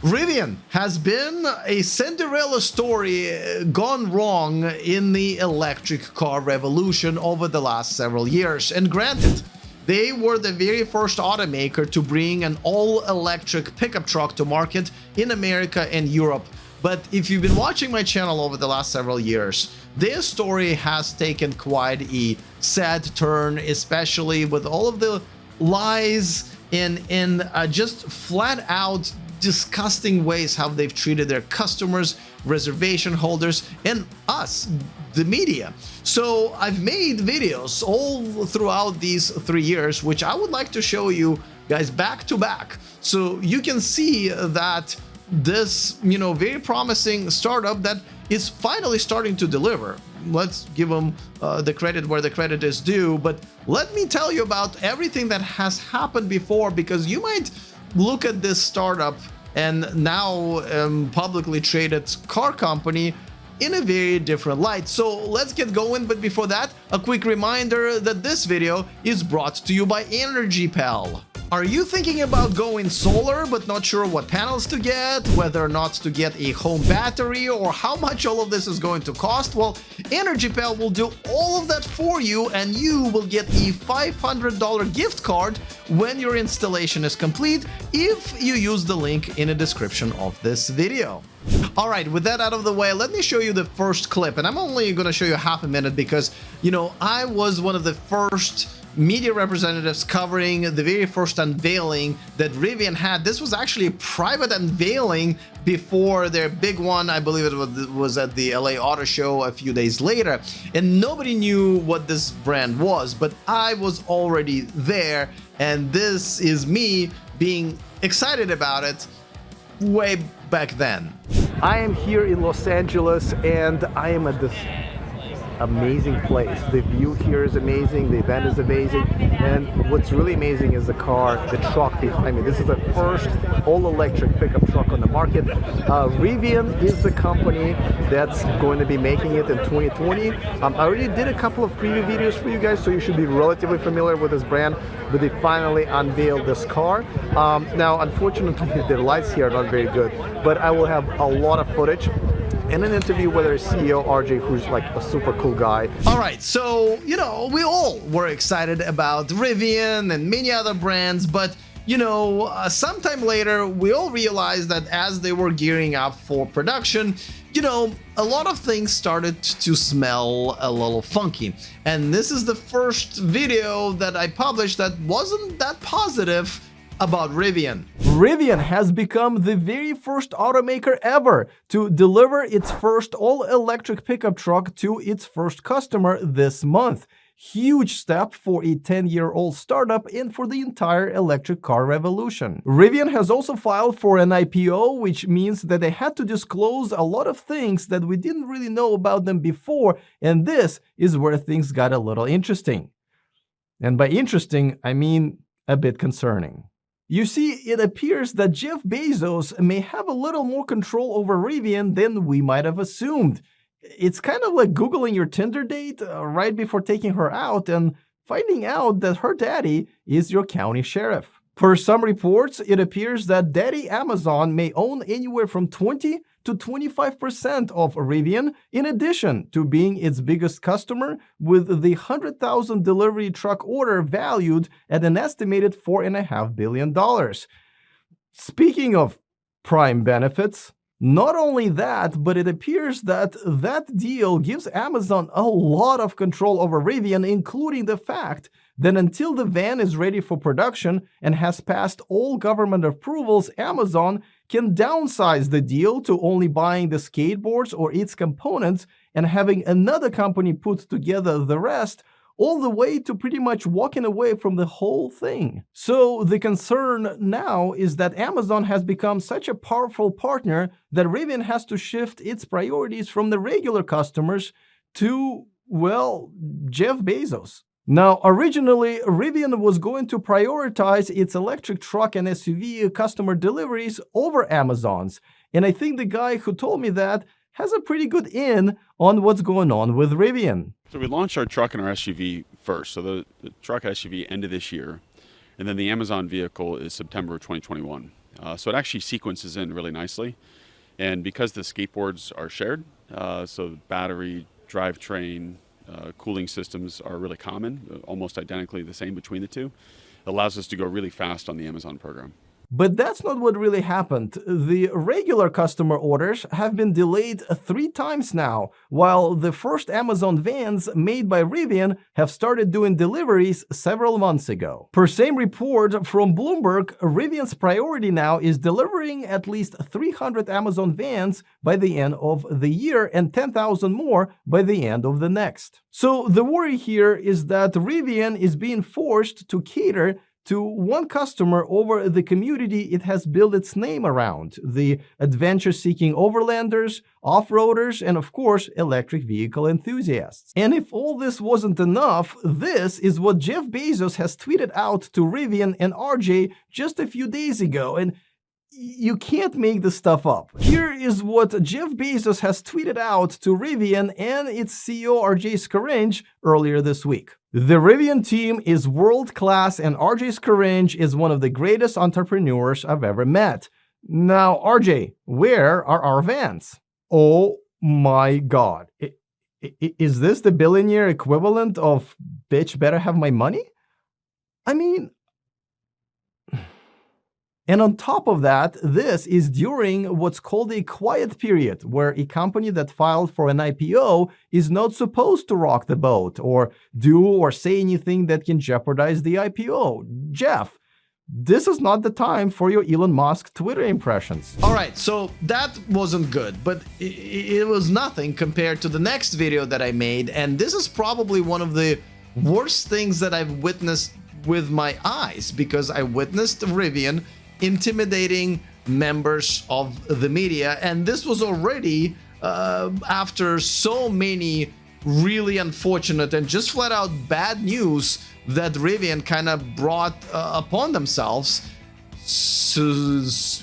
Rivian has been a Cinderella story gone wrong in the electric car revolution over the last several years. And granted, they were the very first automaker to bring an all-electric pickup truck to market in America and Europe. But if you've been watching my channel over the last several years, their story has taken quite a sad turn, especially with all of the lies in just flat out disgusting ways how they've treated their customers, reservation holders, and us, the media. So I've made videos all throughout these 3 years, which I would like to show you guys back to back, so you can see that this, very promising startup that is finally starting to deliver. Let's give them the credit where the credit is due. But let me tell you about everything that has happened before, because you might look at this startup and now publicly traded car company in a very different light. So let's get going. But before that, a quick reminder that this video is brought to you by EnergyPal. Are you thinking about going solar but not sure what panels to get, whether or not to get a home battery, or how much all of this is going to cost? Well, EnergyPal will do all of that for you, and you will get a $500 gift card when your installation is complete if you use the link in the description of this video. All right, with that out of the way, let me show you the first clip, and I'm only going to show you half a minute because, I was one of the first media representatives covering the very first unveiling that Rivian had. This was actually a private unveiling before their big one. I believe it was at the LA Auto Show a few days later, and nobody knew what this brand was, but I was already there, and this is me being excited about it way back then. I am here in Los Angeles, and I am at this amazing place. The view here is amazing, the event is amazing, and what's really amazing is the truck behind me. This is the first all-electric pickup truck on the market. Rivian is the company that's going to be making it in 2020. I already did a couple of preview videos for you guys, so you should be relatively familiar with this brand, but they finally unveiled this car. Now, unfortunately, the lights here are not very good, but I will have a lot of footage in an interview with their CEO, RJ, who's like a super cool guy. All right, so, we all were excited about Rivian and many other brands, but, sometime later, we all realized that as they were gearing up for production, a lot of things started to smell a little funky. And this is the first video that I published that wasn't that positive about Rivian. Rivian has become the very first automaker ever to deliver its first all-electric pickup truck to its first customer this month. Huge step for a 10-year-old startup and for the entire electric car revolution. Rivian has also filed for an IPO, which means that they had to disclose a lot of things that we didn't really know about them before, and this is where things got a little interesting. And by interesting, I mean a bit concerning. You see, it appears that Jeff Bezos may have a little more control over Rivian than we might have assumed. It's kind of like Googling your Tinder date right before taking her out and finding out that her daddy is your county sheriff. Per some reports, it appears that Daddy Amazon may own anywhere from 20 to 25% of Rivian, in addition to being its biggest customer, with the 100,000 delivery truck order valued at an estimated $4.5 billion. Speaking of prime benefits, not only that, but it appears that that deal gives Amazon a lot of control over Rivian, including the fact that until the van is ready for production and has passed all government approvals, Amazon can downsize the deal to only buying the skateboards or its components and having another company put together the rest, all the way to pretty much walking away from the whole thing. So the concern now is that Amazon has become such a powerful partner that Rivian has to shift its priorities from the regular customers to, well, Jeff Bezos. Now, originally, Rivian was going to prioritize its electric truck and SUV customer deliveries over Amazon's, and I think the guy who told me that has a pretty good in on what's going on with Rivian. So we launched our truck and our SUV first. So the truck SUV end of this year, and then the Amazon vehicle is September 2021. So it actually sequences in really nicely. And because the skateboards are shared, so battery, drivetrain, cooling systems are really common, almost identically the same between the two, allows us to go really fast on the Amazon program. But that's not what really happened. The regular customer orders have been delayed 3 times now, while the first Amazon vans made by Rivian have started doing deliveries several months ago. Per same report from Bloomberg, Rivian's priority now is delivering at least 300 Amazon vans by the end of the year and 10,000 more by the end of the next. So the worry here is that Rivian is being forced to cater to one customer over the community it has built its name around, the adventure-seeking overlanders, off-roaders, and of course, electric vehicle enthusiasts. And if all this wasn't enough, this is what Jeff Bezos has tweeted out to Rivian and RJ just a few days ago, and you can't make this stuff up. Here is what Jeff Bezos has tweeted out to Rivian and its CEO RJ Scaringe earlier this week. The Rivian team is world-class and RJ Scaringe is one of the greatest entrepreneurs I've ever met. Now, RJ, where are our vans? Oh my God. Is this the billionaire equivalent of bitch better have my money? I mean, and on top of that, this is during what's called a quiet period, where a company that filed for an IPO is not supposed to rock the boat or do or say anything that can jeopardize the IPO. Jeff, this is not the time for your Elon Musk Twitter impressions. All right, so that wasn't good, but it was nothing compared to the next video that I made, and this is probably one of the worst things that I've witnessed with my eyes, because I witnessed Rivian intimidating members of the media, and this was already after so many really unfortunate and just flat out bad news that Rivian kind of brought upon themselves. So,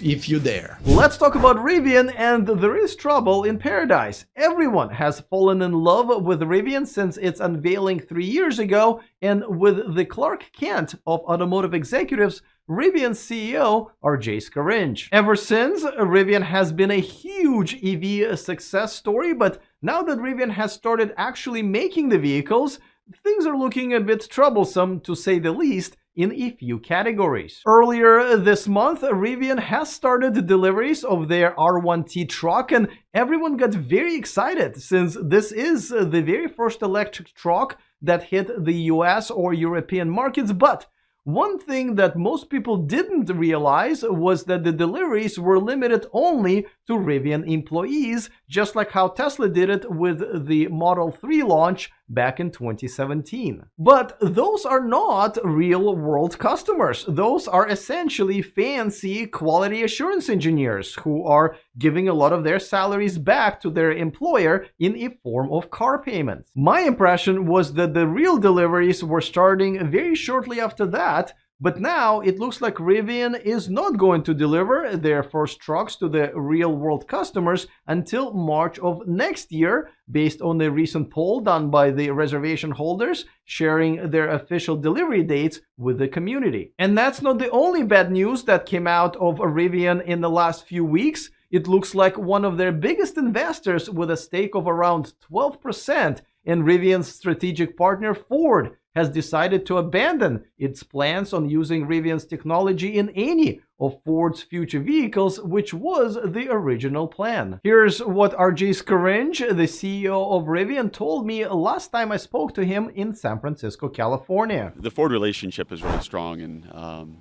if you dare. Let's talk about Rivian, and there is trouble in paradise. Everyone has fallen in love with Rivian since its unveiling 3 years ago, and with the Clark Kent of automotive executives, Rivian's CEO RJ Scaringe. Ever since, Rivian has been a huge EV success story, but now that Rivian has started actually making the vehicles, things are looking a bit troublesome, to say the least, in a few categories. Earlier this month, Rivian has started deliveries of their R1T truck, and everyone got very excited since this is the very first electric truck that hit the US or European markets. But one thing that most people didn't realize was that the deliveries were limited only to Rivian employees, just like how Tesla did it with the Model 3 launch back in 2017. But those are not real-world customers. Those are essentially fancy quality assurance engineers who are giving a lot of their salaries back to their employer in a form of car payments. My impression was that the real deliveries were starting very shortly after that, but now it looks like Rivian is not going to deliver their first trucks to the real-world customers until March of next year, based on a recent poll done by the reservation holders sharing their official delivery dates with the community. And that's not the only bad news that came out of Rivian in the last few weeks. It looks like one of their biggest investors, with a stake of around 12% in Rivian's strategic partner Ford, has decided to abandon its plans on using Rivian's technology in any of Ford's future vehicles, which was the original plan. Here's what RJ Scaringe, the CEO of Rivian, told me last time I spoke to him in San Francisco, California. The Ford relationship is really strong, and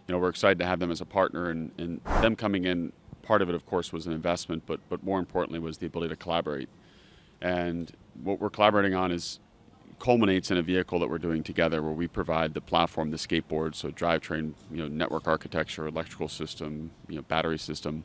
we're excited to have them as a partner, and them coming in, part of it, of course, was an investment, but more importantly was the ability to collaborate. And what we're collaborating on culminates in a vehicle that we're doing together, where we provide the platform, the skateboard, so drivetrain, network architecture, electrical system, battery system,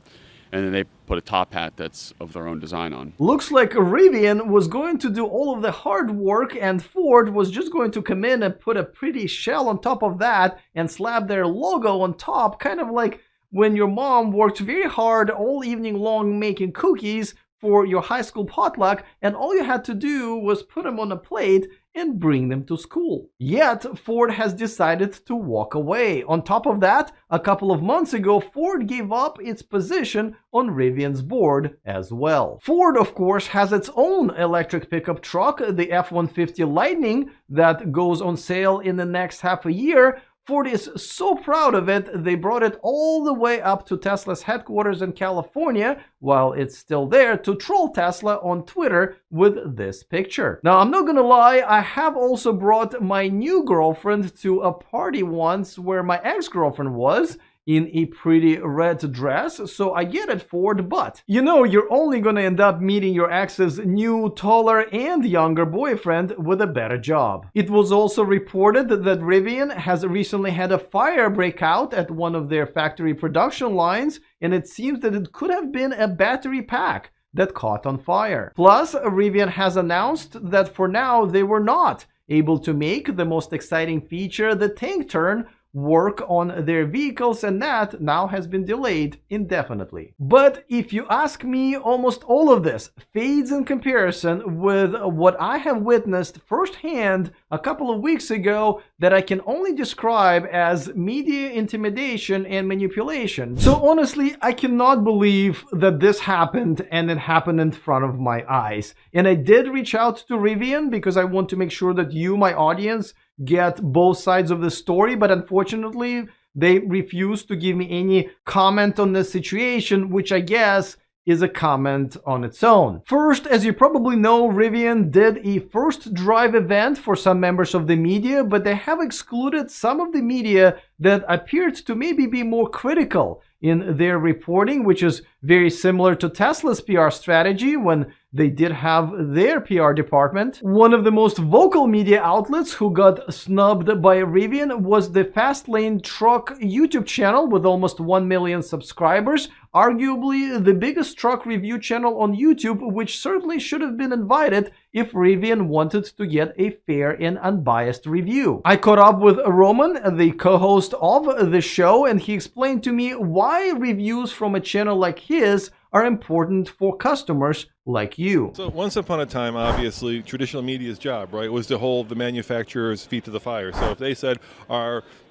and then they put a top hat that's of their own design on. Looks like Rivian was going to do all of the hard work, and Ford was just going to come in and put a pretty shell on top of that and slap their logo on top, kind of like when your mom worked very hard all evening long making cookies for your high school potluck, and all you had to do was put them on a plate and bring them to school. Yet, Ford has decided to walk away. On top of that, a couple of months ago, Ford gave up its position on Rivian's board as well. Ford, of course, has its own electric pickup truck, the F-150 Lightning, that goes on sale in the next half a year. Ford is so proud of it, they brought it all the way up to Tesla's headquarters in California, while it's still there, to troll Tesla on Twitter with this picture. Now, I'm not gonna lie, I have also brought my new girlfriend to a party once where my ex-girlfriend was, in a pretty red dress, so I get it, Ford, but you know, you're only gonna end up meeting your ex's new, taller, and younger boyfriend with a better job. It was also reported that Rivian has recently had a fire break out at one of their factory production lines, and it seems that it could have been a battery pack that caught on fire. Plus, Rivian has announced that for now they were not able to make the most exciting feature, the tank turn, work on their vehicles, and that now has been delayed indefinitely. But if you ask me, almost all of this fades in comparison with what I have witnessed firsthand a couple of weeks ago that I can only describe as media intimidation and manipulation. So honestly, I cannot believe that this happened, and it happened in front of my eyes. And I did reach out to Rivian because I want to make sure that you, my audience, get both sides of the story, but unfortunately they refused to give me any comment on the situation, which I guess is a comment on its own. First, as you probably know, Rivian did a first drive event for some members of the media, but they have excluded some of the media that appeared to maybe be more critical in their reporting, which is very similar to Tesla's PR strategy when they did have their PR department. One of the most vocal media outlets who got snubbed by Rivian was the Fastlane Truck YouTube channel with almost 1 million subscribers, arguably the biggest truck review channel on YouTube, which certainly should have been invited if Rivian wanted to get a fair and unbiased review. I caught up with Roman, the co-host of the show, and he explained to me why reviews from a channel like his are important for customers like you. So once upon a time, obviously, traditional media's job, right, was to hold the manufacturer's feet to the fire. So if they said,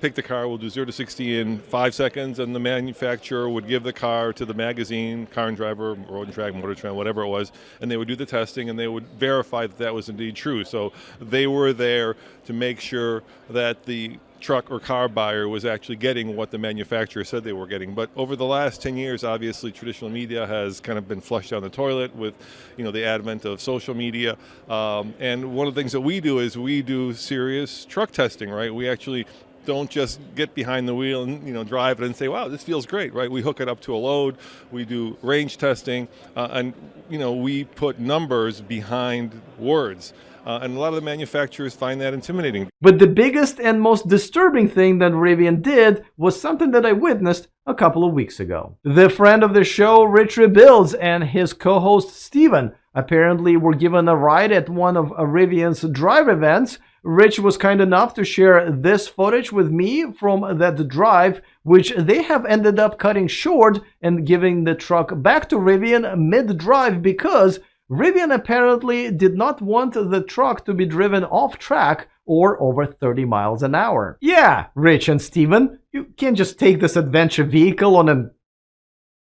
pick the car, we'll do 0 to 60 in 5 seconds, and the manufacturer would give the car to the magazine, Car and Driver, Road and Track, Motor Trend, whatever it was, and they would do the testing, and they would verify that that was indeed true. So they were there to make sure that the truck or car buyer was actually getting what the manufacturer said they were getting. But over the last 10 years, obviously, traditional media has kind of been flushed down the toilet with, the advent of social media. And one of the things that we do is we do serious truck testing, right? We actually don't just get behind the wheel and drive it and say, wow, this feels great, right? We hook it up to a load, we do range testing, and we put numbers behind words. And a lot of the manufacturers find that intimidating. But the biggest and most disturbing thing that Rivian did was something that I witnessed a couple of weeks ago. The friend of the show, Rich Rebuilds, and his co-host Steven apparently were given a ride at one of Rivian's drive events. Rich was kind enough to share this footage with me from that drive, which they have ended up cutting short and giving the truck back to Rivian mid-drive because Rivian apparently did not want the truck to be driven off track or over 30 miles an hour. Yeah, Rich and Steven, you can't just take this adventure vehicle on an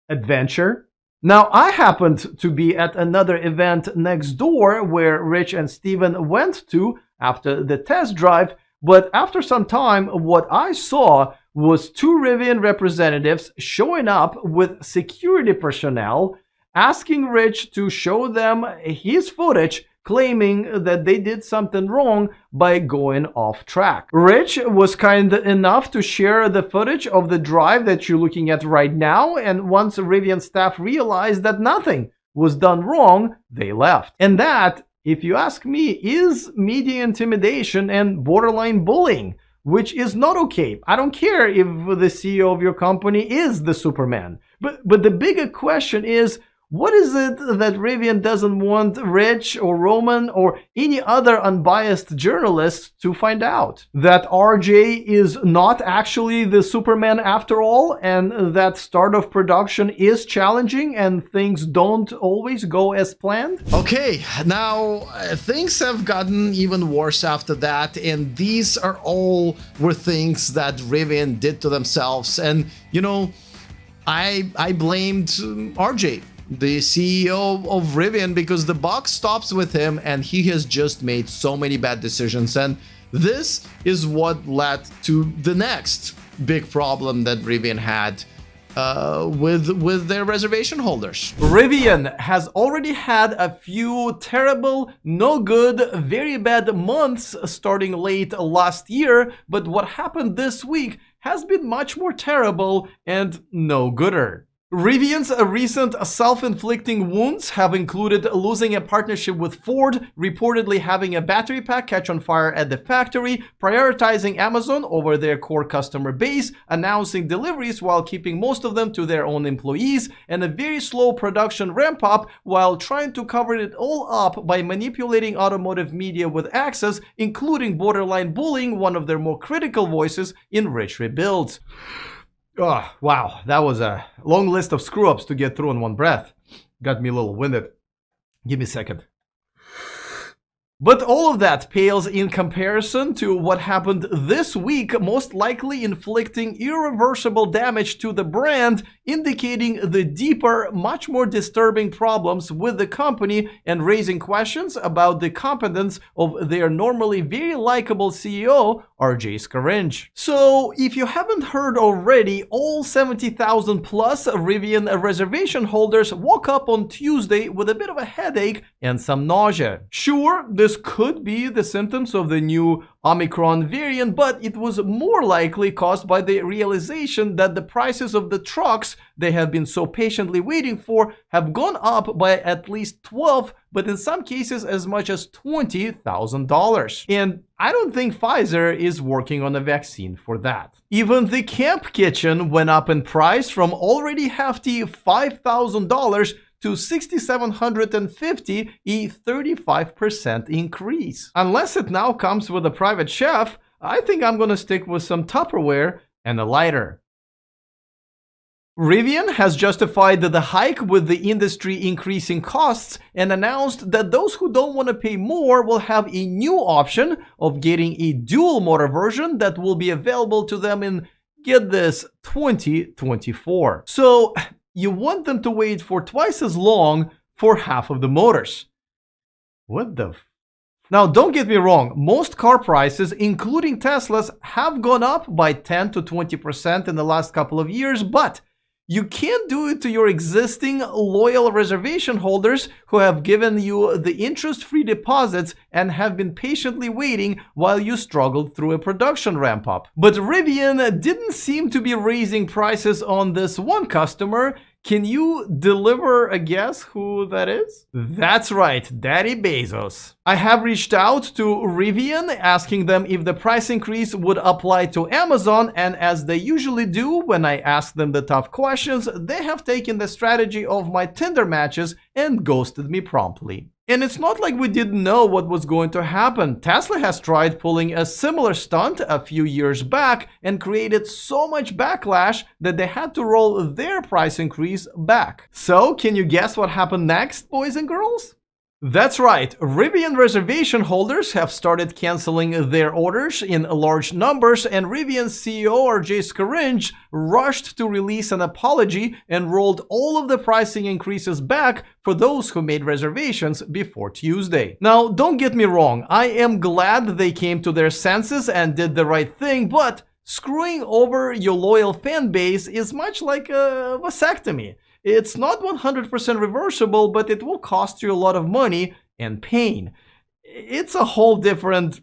adventure. Now, I happened to be at another event next door where Rich and Steven went to after the test drive, but after some time, what I saw was 2 Rivian representatives showing up with security personnel asking Rich to show them his footage, claiming that they did something wrong by going off track. Rich was kind enough to share the footage of the drive that you're looking at right now, and once Rivian staff realized that nothing was done wrong, they left. And that, if you ask me, is media intimidation and borderline bullying, which is not okay. I don't care if the CEO of your company is the Superman. But the bigger question is, What is it that Rivian doesn't want Rich or Roman or any other unbiased journalist to find out? That RJ is not actually the Superman after all, and that start of production is challenging and things don't always go as planned? Okay, now things have gotten even worse after that, and these are all were things that Rivian did to themselves. And you know, I blamed RJ, the CEO of Rivian, because the buck stops with him and he has just made so many bad decisions. And this is what led to the next big problem that Rivian had with their reservation holders. Rivian has already had a few terrible, no good, very bad months starting late last year, but what happened this week has been much more terrible and no gooder. Rivian's recent self-inflicting wounds have included losing a partnership with Ford, reportedly having a battery pack catch on fire at the factory, prioritizing Amazon over their core customer base, announcing deliveries while keeping most of them to their own employees, and a very slow production ramp-up while trying to cover it all up by manipulating automotive media with access, including borderline bullying one of their more critical voices in rich rebuilds. Oh, wow, that was a long list of screw-ups to get through in one breath. Got me a little winded. Give me a second. But all of that pales in comparison to what happened this week, most likely inflicting irreversible damage to the brand, indicating the deeper, much more disturbing problems with the company and raising questions about the competence of their normally very likable CEO, RJ Scaringe. So, if you haven't heard already, all 70,000 plus Rivian reservation holders woke up on Tuesday with a bit of a headache and some nausea. Sure, this could be the symptoms of the new Omicron variant, but it was more likely caused by the realization that the prices of the trucks they have been so patiently waiting for have gone up by at least 12, but in some cases as much as $20,000. And I don't think Pfizer is working on a vaccine for that. Even the camp kitchen went up in price from already hefty $5,000 to $6,750, a 35% increase. Unless it now comes with a private chef, I think I'm gonna stick with some Tupperware and a lighter. Rivian has justified the hike with the industry increasing costs and announced that those who don't want to pay more will have a new option of getting a dual motor version that will be available to them in, get this, 2024. So you want them to wait for twice as long for half of the motors. What the Now, don't get me wrong, most car prices, including Tesla's, have gone up by 10 to 20% in the last couple of years, but you can't do it to your existing loyal reservation holders who have given you the interest-free deposits and have been patiently waiting while you struggled through a production ramp-up. But Rivian didn't seem to be raising prices on this one customer. Can you deliver a guess who that is? That's right, Daddy Bezos. I have reached out to Rivian asking them if the price increase would apply to Amazon, and as they usually do when I ask them the tough questions, they have taken the strategy of my Tinder matches and ghosted me promptly. And it's not like we didn't know what was going to happen. Tesla has tried pulling a similar stunt a few years back and created so much backlash that they had to roll their price increase back. So, can you guess what happened next, boys and girls? That's right, Rivian reservation holders have started canceling their orders in large numbers, and Rivian's CEO RJ Scaringe rushed to release an apology and rolled all of the pricing increases back for those who made reservations before Tuesday. Now, don't get me wrong, I am glad they came to their senses and did the right thing, but screwing over your loyal fan base is much like a vasectomy. It's not 100% reversible, but it will cost you a lot of money and pain. It's a whole different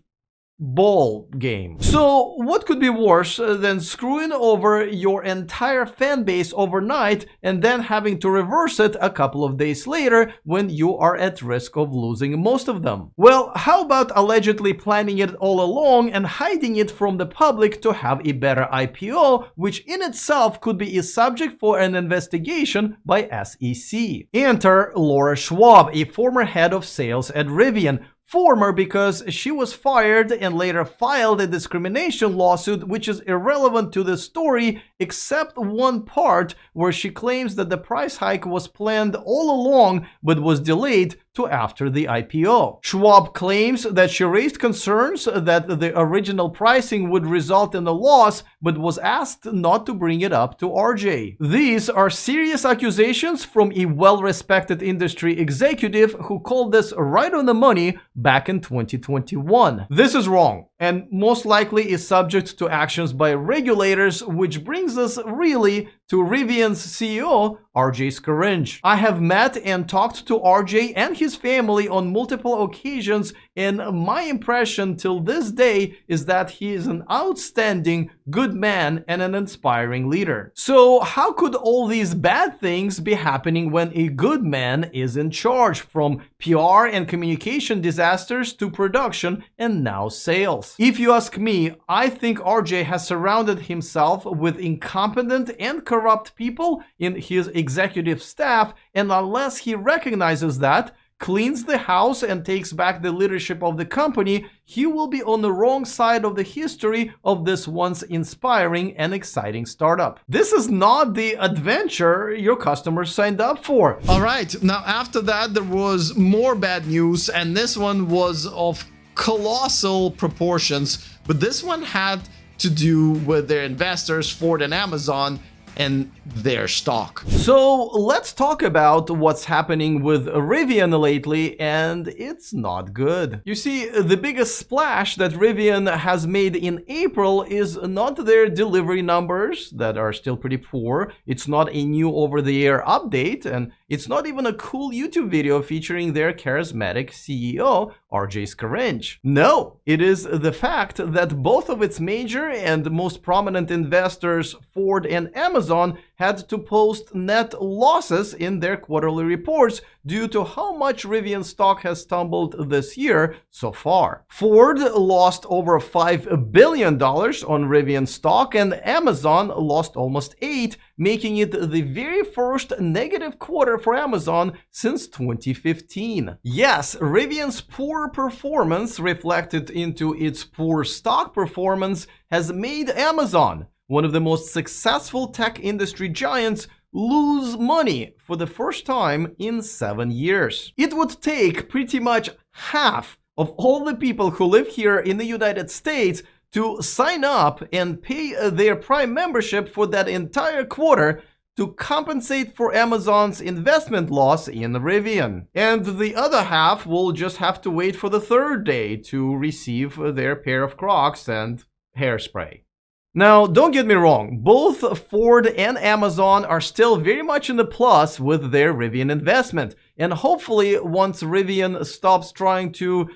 ball game. So what could be worse than screwing over your entire fan base overnight and then having to reverse it a couple of days later when you are at risk of losing most of them? Well, how about allegedly planning it all along and hiding it from the public to have a better IPO, which in itself could be a subject for an investigation by SEC. Enter Laura Schwab, a former head of sales at Rivian. Former because she was fired and later filed a discrimination lawsuit, which is irrelevant to the story except one part where she claims that the price hike was planned all along but was delayed to after the IPO. Schwab claims that she raised concerns that the original pricing would result in a loss but was asked not to bring it up to RJ. These are serious accusations from a well-respected industry executive who called this right on the money back in 2021. This is wrong and most likely is subject to actions by regulators, which brings us really to Rivian's CEO, RJ Scaringe. I have met and talked to RJ and his family on multiple occasions, and my impression till this day is that he is an outstanding, good man and an inspiring leader. So how could all these bad things be happening when a good man is in charge, from PR and communication disasters to production and now sales? If you ask me, I think RJ has surrounded himself with incompetent and corrupt people in his executive staff, and unless he recognizes that, cleans the house and takes back the leadership of the company, he will be on the wrong side of the history of this once inspiring and exciting startup. This is not the adventure your customers signed up for. All right, now after that there was more bad news, and this one was of colossal proportions, but this one had to do with their investors, Ford and Amazon, and their stock. So let's talk about what's happening with Rivian lately, and it's not good. You see, the biggest splash that Rivian has made in April is not their delivery numbers that are still pretty poor, it's not a new over-the-air update, and it's not even a cool YouTube video featuring their charismatic CEO, RJ Scaringe. No, it is the fact that both of its major and most prominent investors, Ford and Amazon, had to post net losses in their quarterly reports due to how much Rivian stock has tumbled this year so far. Ford lost over $5 billion on Rivian stock, and Amazon lost almost $8 billion, making it the very first negative quarter for Amazon since 2015. Yes, Rivian's poor performance reflected into its poor stock performance has made Amazon, one of the most successful tech industry giants, lose money for the first time in 7 years. It would take pretty much half of all the people who live here in the United States to sign up and pay their Prime membership for that entire quarter to compensate for Amazon's investment loss in Rivian. And the other half will just have to wait for the third day to receive their pair of Crocs and hairspray. Now, don't get me wrong, both Ford and Amazon are still very much in the plus with their Rivian investment. And hopefully, once Rivian stops trying to,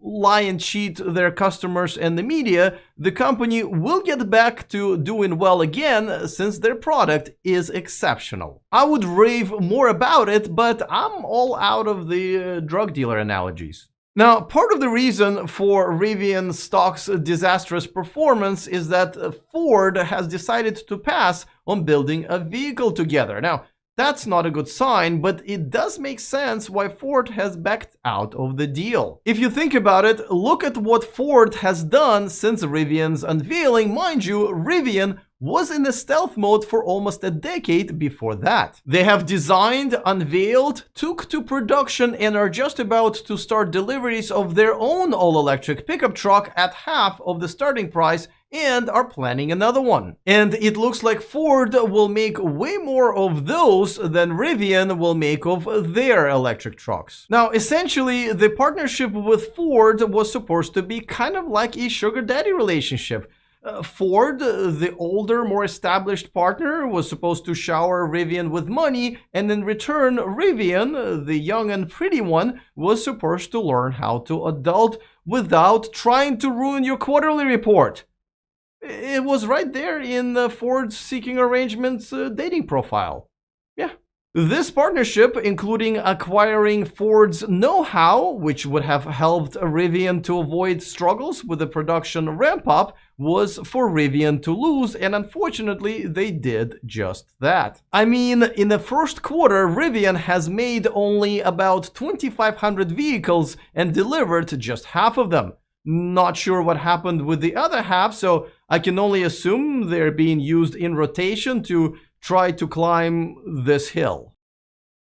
lie and cheat their customers and the media, the company will get back to doing well again, since their product is exceptional. I would rave more about it, but I'm all out of the drug dealer analogies. Now, part of the reason for Rivian stock's disastrous performance is that Ford has decided to pass on building a vehicle together. Now, that's not a good sign, but it does make sense why Ford has backed out of the deal. If you think about it, look at what Ford has done since Rivian's unveiling. Mind you, Rivian was in the stealth mode for almost a decade before that. They have designed, unveiled, took to production, and are just about to start deliveries of their own all-electric pickup truck at half of the starting price, and are planning another one. And it looks like Ford will make way more of those than Rivian will make of their electric trucks. Now, essentially, the partnership with Ford was supposed to be kind of like a sugar daddy relationship. Ford, the older, more established partner, was supposed to shower Rivian with money, and in return, Rivian, the young and pretty one, was supposed to learn how to adult without trying to ruin your quarterly report. It was right there in Ford's Seeking Arrangements dating profile. Yeah. This partnership, including acquiring Ford's know-how, which would have helped Rivian to avoid struggles with the production ramp-up, was for Rivian to lose, and unfortunately, they did just that. I mean, in the first quarter, Rivian has made only about 2,500 vehicles and delivered just half of them. Not sure what happened with the other half, so I can only assume they're being used in rotation to try to climb this hill.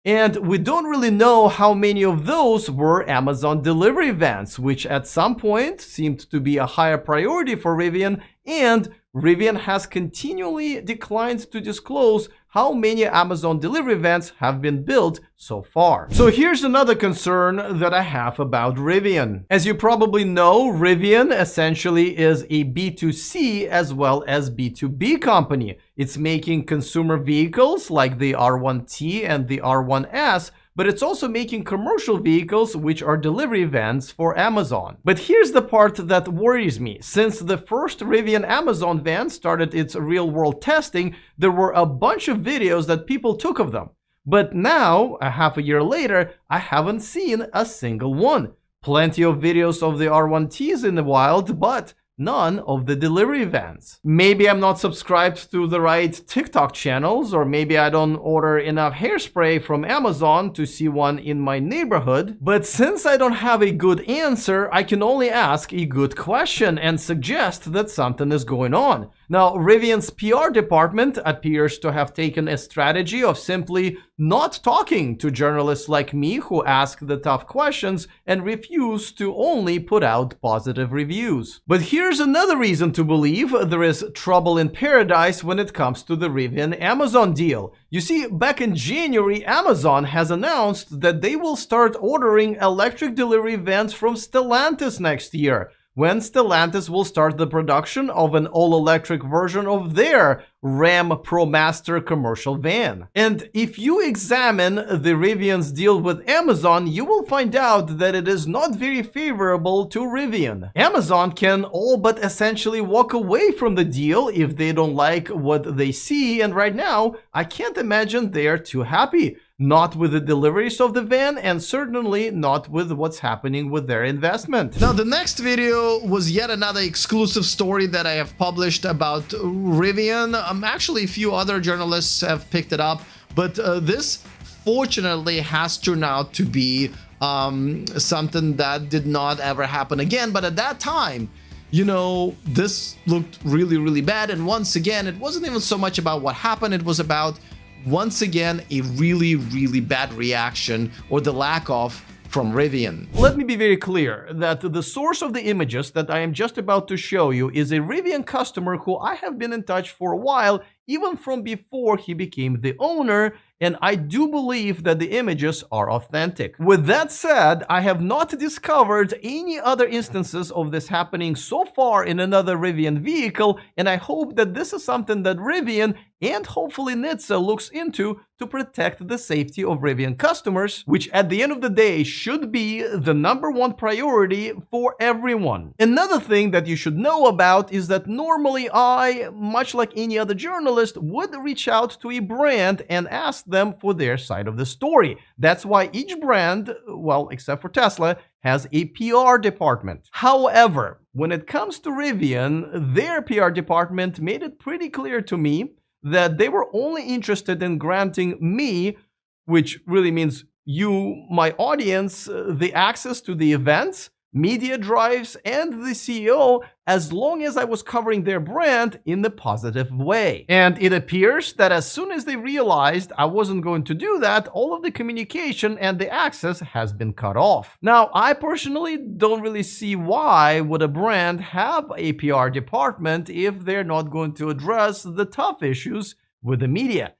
And we don't really know how many of those were Amazon delivery vans, which at some point seemed to be a higher priority for Rivian, and Rivian has continually declined to disclose how many Amazon delivery vans have been built so far. So here's another concern that I have about Rivian. As you probably know, Rivian essentially is a B2C as well as B2B company. It's making consumer vehicles like the R1T and the R1S, but it's also making commercial vehicles which are delivery vans for Amazon. But here's the part that worries me. Since the first Rivian Amazon van started its real-world testing, there were a bunch of videos that people took of them. But now, a half a year later, I haven't seen a single one. Plenty of videos of the R1Ts in the wild, but none of the delivery vans. Maybe I'm not subscribed to the right TikTok channels, or maybe I don't order enough hairspray from Amazon to see one in my neighborhood. But since I don't have a good answer, I can only ask a good question and suggest that something is going on. Now, Rivian's PR department appears to have taken a strategy of simply not talking to journalists like me who ask the tough questions and refuse to only put out positive reviews. But here's another reason to believe there is trouble in paradise when it comes to the Rivian Amazon deal. You see, back in January, Amazon has announced that they will start ordering electric delivery vans from Stellantis next year, when Stellantis will start the production of an all-electric version of their Ram ProMaster commercial van. And if you examine the Rivian's deal with Amazon, you will find out that it is not very favorable to Rivian. Amazon can all but essentially walk away from the deal if they don't like what they see, and right now, I can't imagine they're too happy. Not with the deliveries of the van, and certainly not with what's happening with their investment. Now, the next video was yet another exclusive story that I have published about Rivian. Actually, a few other journalists have picked it up, but this fortunately has turned out to be something that did not ever happen again. But at that time, you know, this looked really, really bad. And once again, it wasn't even so much about what happened. It was about, once again, a really, really bad reaction, or the lack of, from Rivian. Let me be very clear that the source of the images that I am just about to show you is a Rivian customer who I have been in touch for a while, even from before he became the owner, and I do believe that the images are authentic. With that said, I have not discovered any other instances of this happening so far in another Rivian vehicle, and I hope that this is something that Rivian and hopefully NHTSA looks into to protect the safety of Rivian customers, which at the end of the day should be the #1 priority for everyone. Another thing that you should know about is that normally I, much like any other journalist, would reach out to a brand and ask them for their side of the story. That's why each brand, well, except for Tesla, has a PR department. However, when it comes to Rivian, their PR department made it pretty clear to me that they were only interested in granting me, which really means you, my audience, the access to the events, media drives, and the CEO, as long as I was covering their brand in the positive way. And it appears that as soon as they realized I wasn't going to do that, all of the communication and the access has been cut off. Now, I personally don't really see why would a brand have a PR department if they're not going to address the tough issues with the media.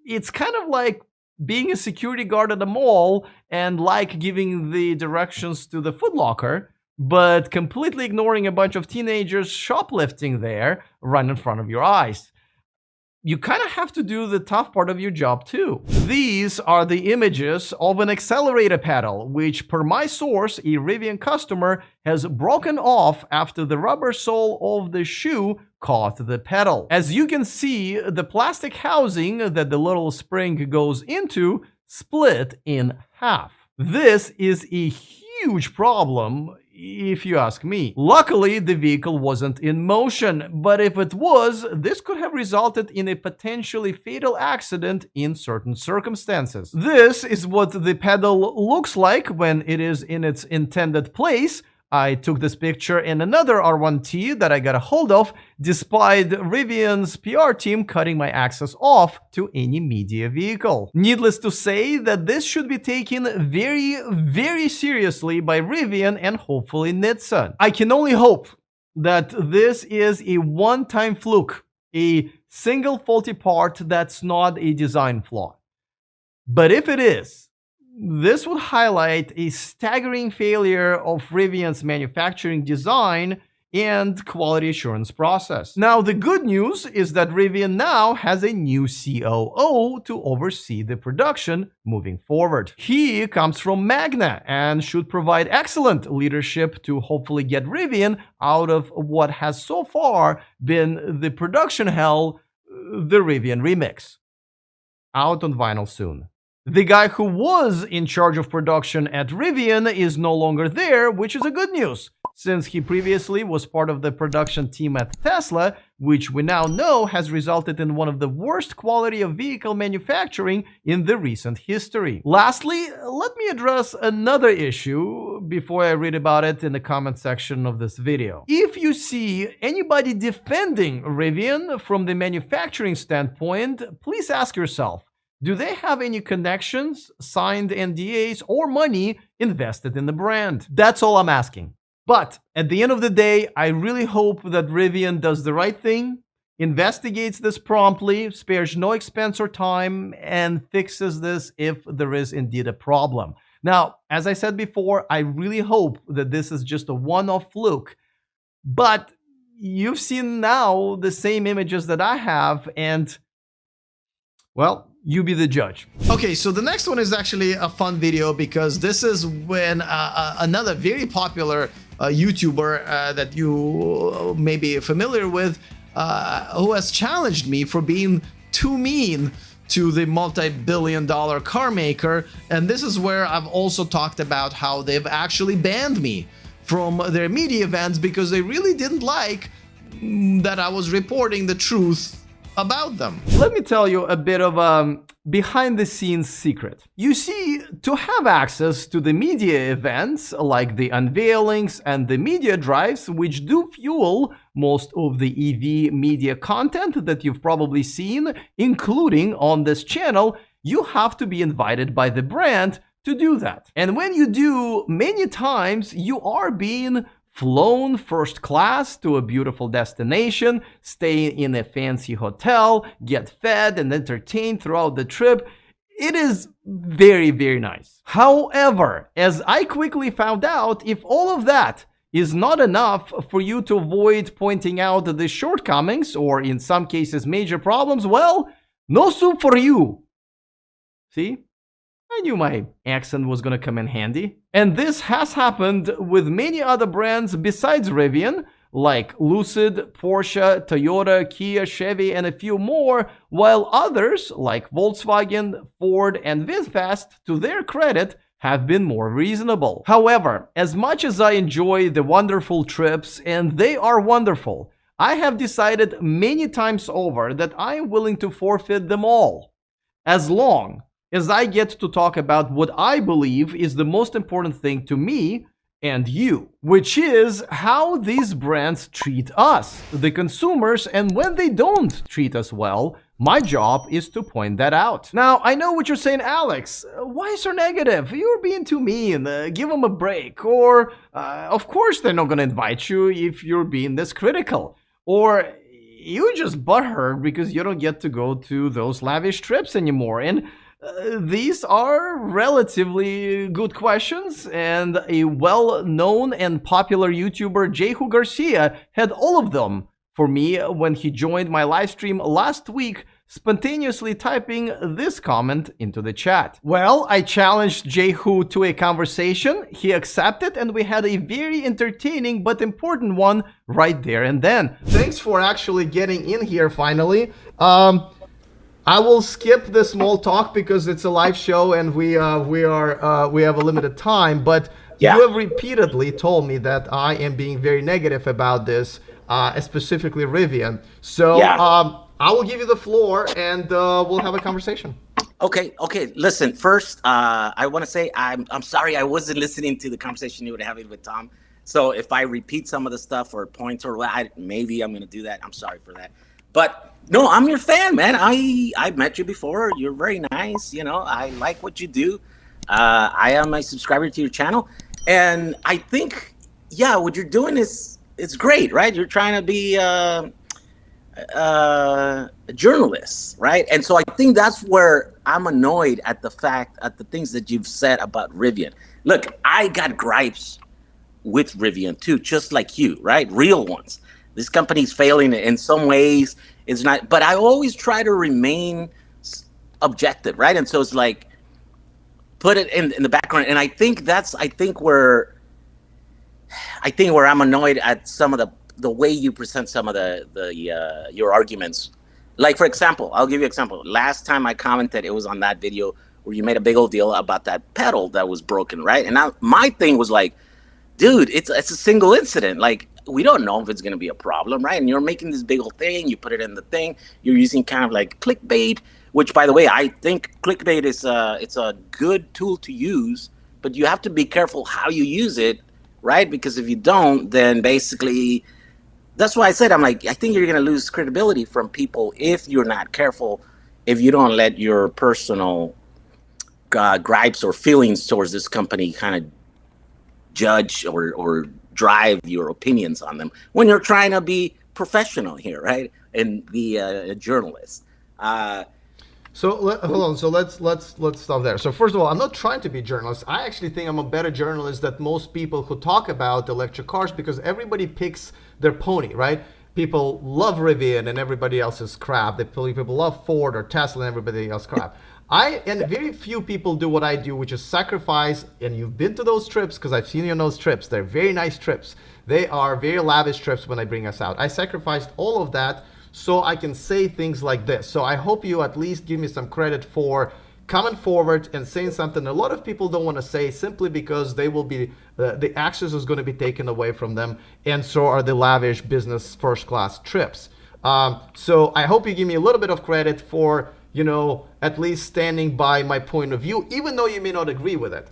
It's kind of like being a security guard at a mall and like giving the directions to the Foot Locker, but completely ignoring a bunch of teenagers shoplifting there right in front of your eyes. You kind of have to do the tough part of your job too. These are the images of an accelerator pedal, which per my source, a Rivian customer has broken off after the rubber sole of the shoe caught the pedal. As you can see, the plastic housing that the little spring goes into split in half. This is a huge problem, if you ask me. Luckily, the vehicle wasn't in motion, but if it was, this could have resulted in a potentially fatal accident in certain circumstances. This is what the pedal looks like when it is in its intended place. I took this picture in another R1T that I got a hold of, despite Rivian's PR team cutting my access off to any media vehicle. Needless to say that this should be taken very, very seriously by Rivian and hopefully Nissan. I can only hope that this is a one-time fluke, a single faulty part that's not a design flaw. But if it is, this would highlight a staggering failure of Rivian's manufacturing design and quality assurance process. Now, the good news is that Rivian now has a new COO to oversee the production moving forward. He comes from Magna and should provide excellent leadership to hopefully get Rivian out of what has so far been the production hell, the Rivian Remix. Out on vinyl soon. The guy who was in charge of production at Rivian is no longer there, which is a good news, since he previously was part of the production team at Tesla, which we now know has resulted in one of the worst quality of vehicle manufacturing in the recent history. Lastly, let me address another issue before I read about it in the comment section of this video. If you see anybody defending Rivian from the manufacturing standpoint, please ask yourself, do they have any connections, signed NDAs, or money invested in the brand? That's all I'm asking. But at the end of the day, I really hope that Rivian does the right thing, investigates this promptly, spares no expense or time, and fixes this if there is indeed a problem. Now, as I said before, I really hope that this is just a one-off fluke. But you've seen now the same images that I have, and, well, you be the judge. Okay, so the next one is actually a fun video because this is when another very popular YouTuber that you may be familiar with, who has challenged me for being too mean to the multi-billion-dollar car maker. And this is where I've also talked about how they've actually banned me from their media events because they really didn't like that I was reporting the truth about them. Let me tell you a bit of a behind-the-scenes secret. You see, to have access to the media events like the unveilings and the media drives, which do fuel most of the EV media content that you've probably seen, including on this channel, you have to be invited by the brand to do that. And when you do, many times you are being flown first class to a beautiful destination, stay in a fancy hotel, get fed and entertained throughout the trip. It is very, very nice. However, as I quickly found out, if all of that is not enough for you to avoid pointing out the shortcomings, or in some cases major problems, well, no soup for you. See? I knew my accent was gonna come in handy. And this has happened with many other brands besides Rivian, like Lucid, Porsche, Toyota, Kia, Chevy, and a few more, while others, like Volkswagen, Ford, and VinFast, to their credit, have been more reasonable. However, as much as I enjoy the wonderful trips, and they are wonderful, I have decided many times over that I am willing to forfeit them all, as long as I get to talk about what I believe is the most important thing to me and you, which is how these brands treat us, the consumers, and when they don't treat us well, my job is to point that out. Now, I know what you're saying, Alex. Why so negative? You're being too mean. Give them a break. Or, of course they're not going to invite you if you're being this critical. Or, you just butthurt because you don't get to go to those lavish trips anymore. And These are relatively good questions, and a well-known and popular YouTuber, Jehu Garcia, had all of them for me when he joined my live stream last week, spontaneously typing this comment into the chat. Well, I challenged Jehu to a conversation, he accepted, and we had a very entertaining but important one right there and then. Thanks for actually getting in here finally. I will skip the small talk because it's a live show and we have a limited time, but Yeah. you have repeatedly told me that I am being very negative about this, specifically Rivian. So Yeah. I will give you the floor and we'll have a conversation. Okay. Listen, first, I want to say I'm sorry I wasn't listening to the conversation you were having with Tom. So if I repeat some of the stuff or points or maybe I'm going to do that. I'm sorry for that. But no, I'm your fan, man. I've met you before. You're very nice. You know, I like what you do. I am a subscriber to your channel, and I think, yeah, what you're doing it's great, right? You're trying to be a journalist, right? And so I think that's where I'm annoyed at the things that you've said about Rivian. Look, I got gripes with Rivian too, just like you, right? Real ones. This company's failing in some ways. It's not, but I always try to remain objective, right? And so it's like, put it in the background. And I think where I'm annoyed at some of the way you present some of your arguments. Like, for example, I'll give you an example. Last time I commented, it was on that video where you made a big old deal about that pedal that was broken, right? And my thing was like, dude, it's a single incident. Like, we don't know if it's going to be a problem, right? And you're making this big old thing. You put it in the thing. You're using kind of like clickbait, which, by the way, I think clickbait is it's a good tool to use, but you have to be careful how you use it, right? Because if you don't, then basically, that's why I said, I'm like, I think you're going to lose credibility from people if you're not careful, if you don't let your personal gripes or feelings towards this company kind of judge or drive your opinions on them when you're trying to be professional here, right? And be a journalist. So hold on. So let's stop there. So first of all, I'm not trying to be a journalist. I actually think I'm a better journalist than most people who talk about electric cars because everybody picks their pony, right? People love Rivian and everybody else is crap. People love Ford or Tesla and everybody else crap. And very few people do what I do, which is sacrifice. And you've been to those trips because I've seen you on those trips. They're very nice trips. They are very lavish trips when they bring us out. I sacrificed all of that so I can say things like this. So I hope you at least give me some credit for coming forward and saying something a lot of people don't want to say simply because they will be the access is going to be taken away from them, and so are the lavish business first class trips. So I hope you give me a little bit of credit for, you know, at least standing by my point of view, even though you may not agree with it.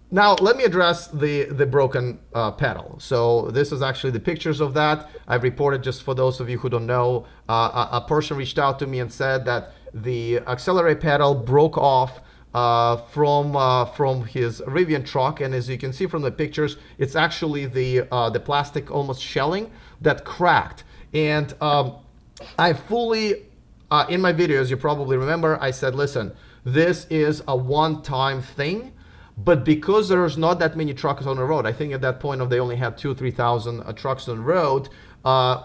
Now, let me address the broken pedal. So this is actually the pictures of that. I've reported, just for those of you who don't know, a person reached out to me and said that the accelerate pedal broke off from his Rivian truck. And as you can see from the pictures, it's actually the plastic almost shelling that cracked. And I fully, in my videos, you probably remember, I said, listen, this is a one-time thing. But because there's not that many trucks on the road, I think at that point they only had 2,000 or 3,000 trucks on the road.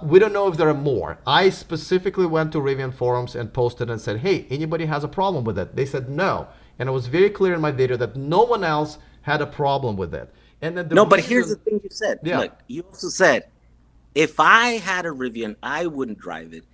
We don't know if there are more. I specifically went to Rivian forums and posted and said, hey, anybody has a problem with it? They said no. And it was very clear in my video that no one else had a problem with it. And then but here's the thing you said. Yeah. Look, you also said, if I had a Rivian, I wouldn't drive it.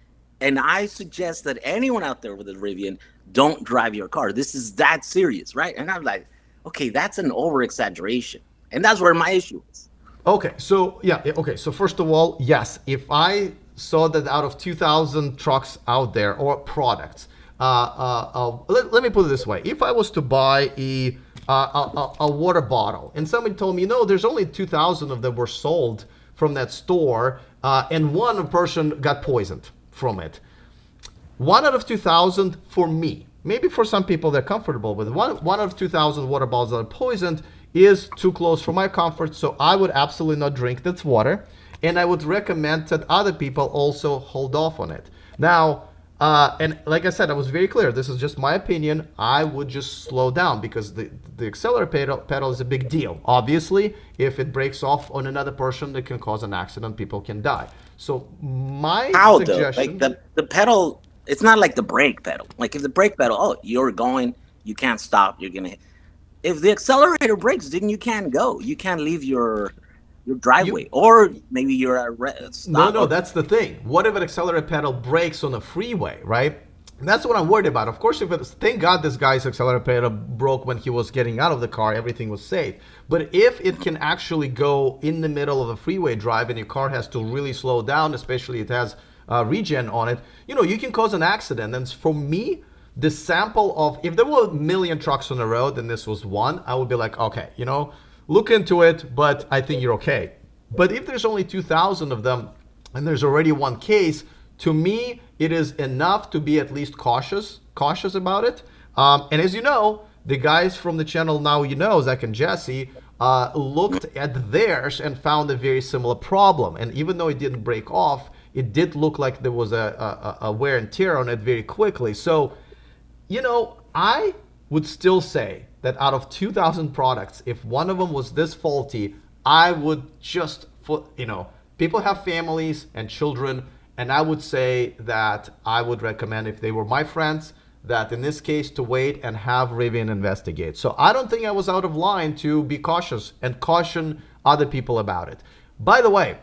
And I suggest that anyone out there with a Rivian, don't drive your car. This is that serious, right? And I'm like, okay, that's an over-exaggeration. And that's where my issue is. Okay, so yeah, okay. So first of all, yes, if I saw that out of 2,000 trucks out there or products, let me put it this way: if I was to buy a water bottle and somebody told me, no, there's only 2,000 of them were sold from that store, and one person got poisoned from it, 1 out of 2,000 for me. Maybe for some people they're comfortable with it. One out of 2,000 water bottles that are poisoned is too close for my comfort, so I would absolutely not drink that water, and I would recommend that other people also hold off on it. Now, And like I said, I was very clear. This is just my opinion. I would just slow down because the accelerator pedal is a big deal. Obviously, if it breaks off on another person, it can cause an accident. People can die. So my How suggestion, though? Like the pedal, it's not like the brake pedal. Like if the brake pedal, oh, you're going, you can't stop. You're gonna. If the accelerator breaks, then you can't go. You can't leave your driveway, or maybe you're at stop. No, that's the thing. What if an accelerator pedal breaks on a freeway, right? And that's what I'm worried about. Of course, thank God this guy's accelerator pedal broke when he was getting out of the car, everything was safe. But if it can actually go in the middle of a freeway drive and your car has to really slow down, especially it has regen on it, you can cause an accident. And for me, the sample of, if there were a million trucks on the road and this was one, I would be like, okay, look into it, but I think you're okay. But if there's only 2,000 of them and there's already one case, to me, it is enough to be at least cautious about it. And as you know, the guys from the channel Now You Know, Zach and Jesse, looked at theirs and found a very similar problem. And even though it didn't break off, it did look like there was a wear and tear on it very quickly. So, I would still say that out of 2,000 products, if one of them was this faulty, I would just, people have families and children, and I would say that I would recommend, if they were my friends, that in this case to wait and have Rivian investigate. So I don't think I was out of line to be cautious and caution other people about it. By the way,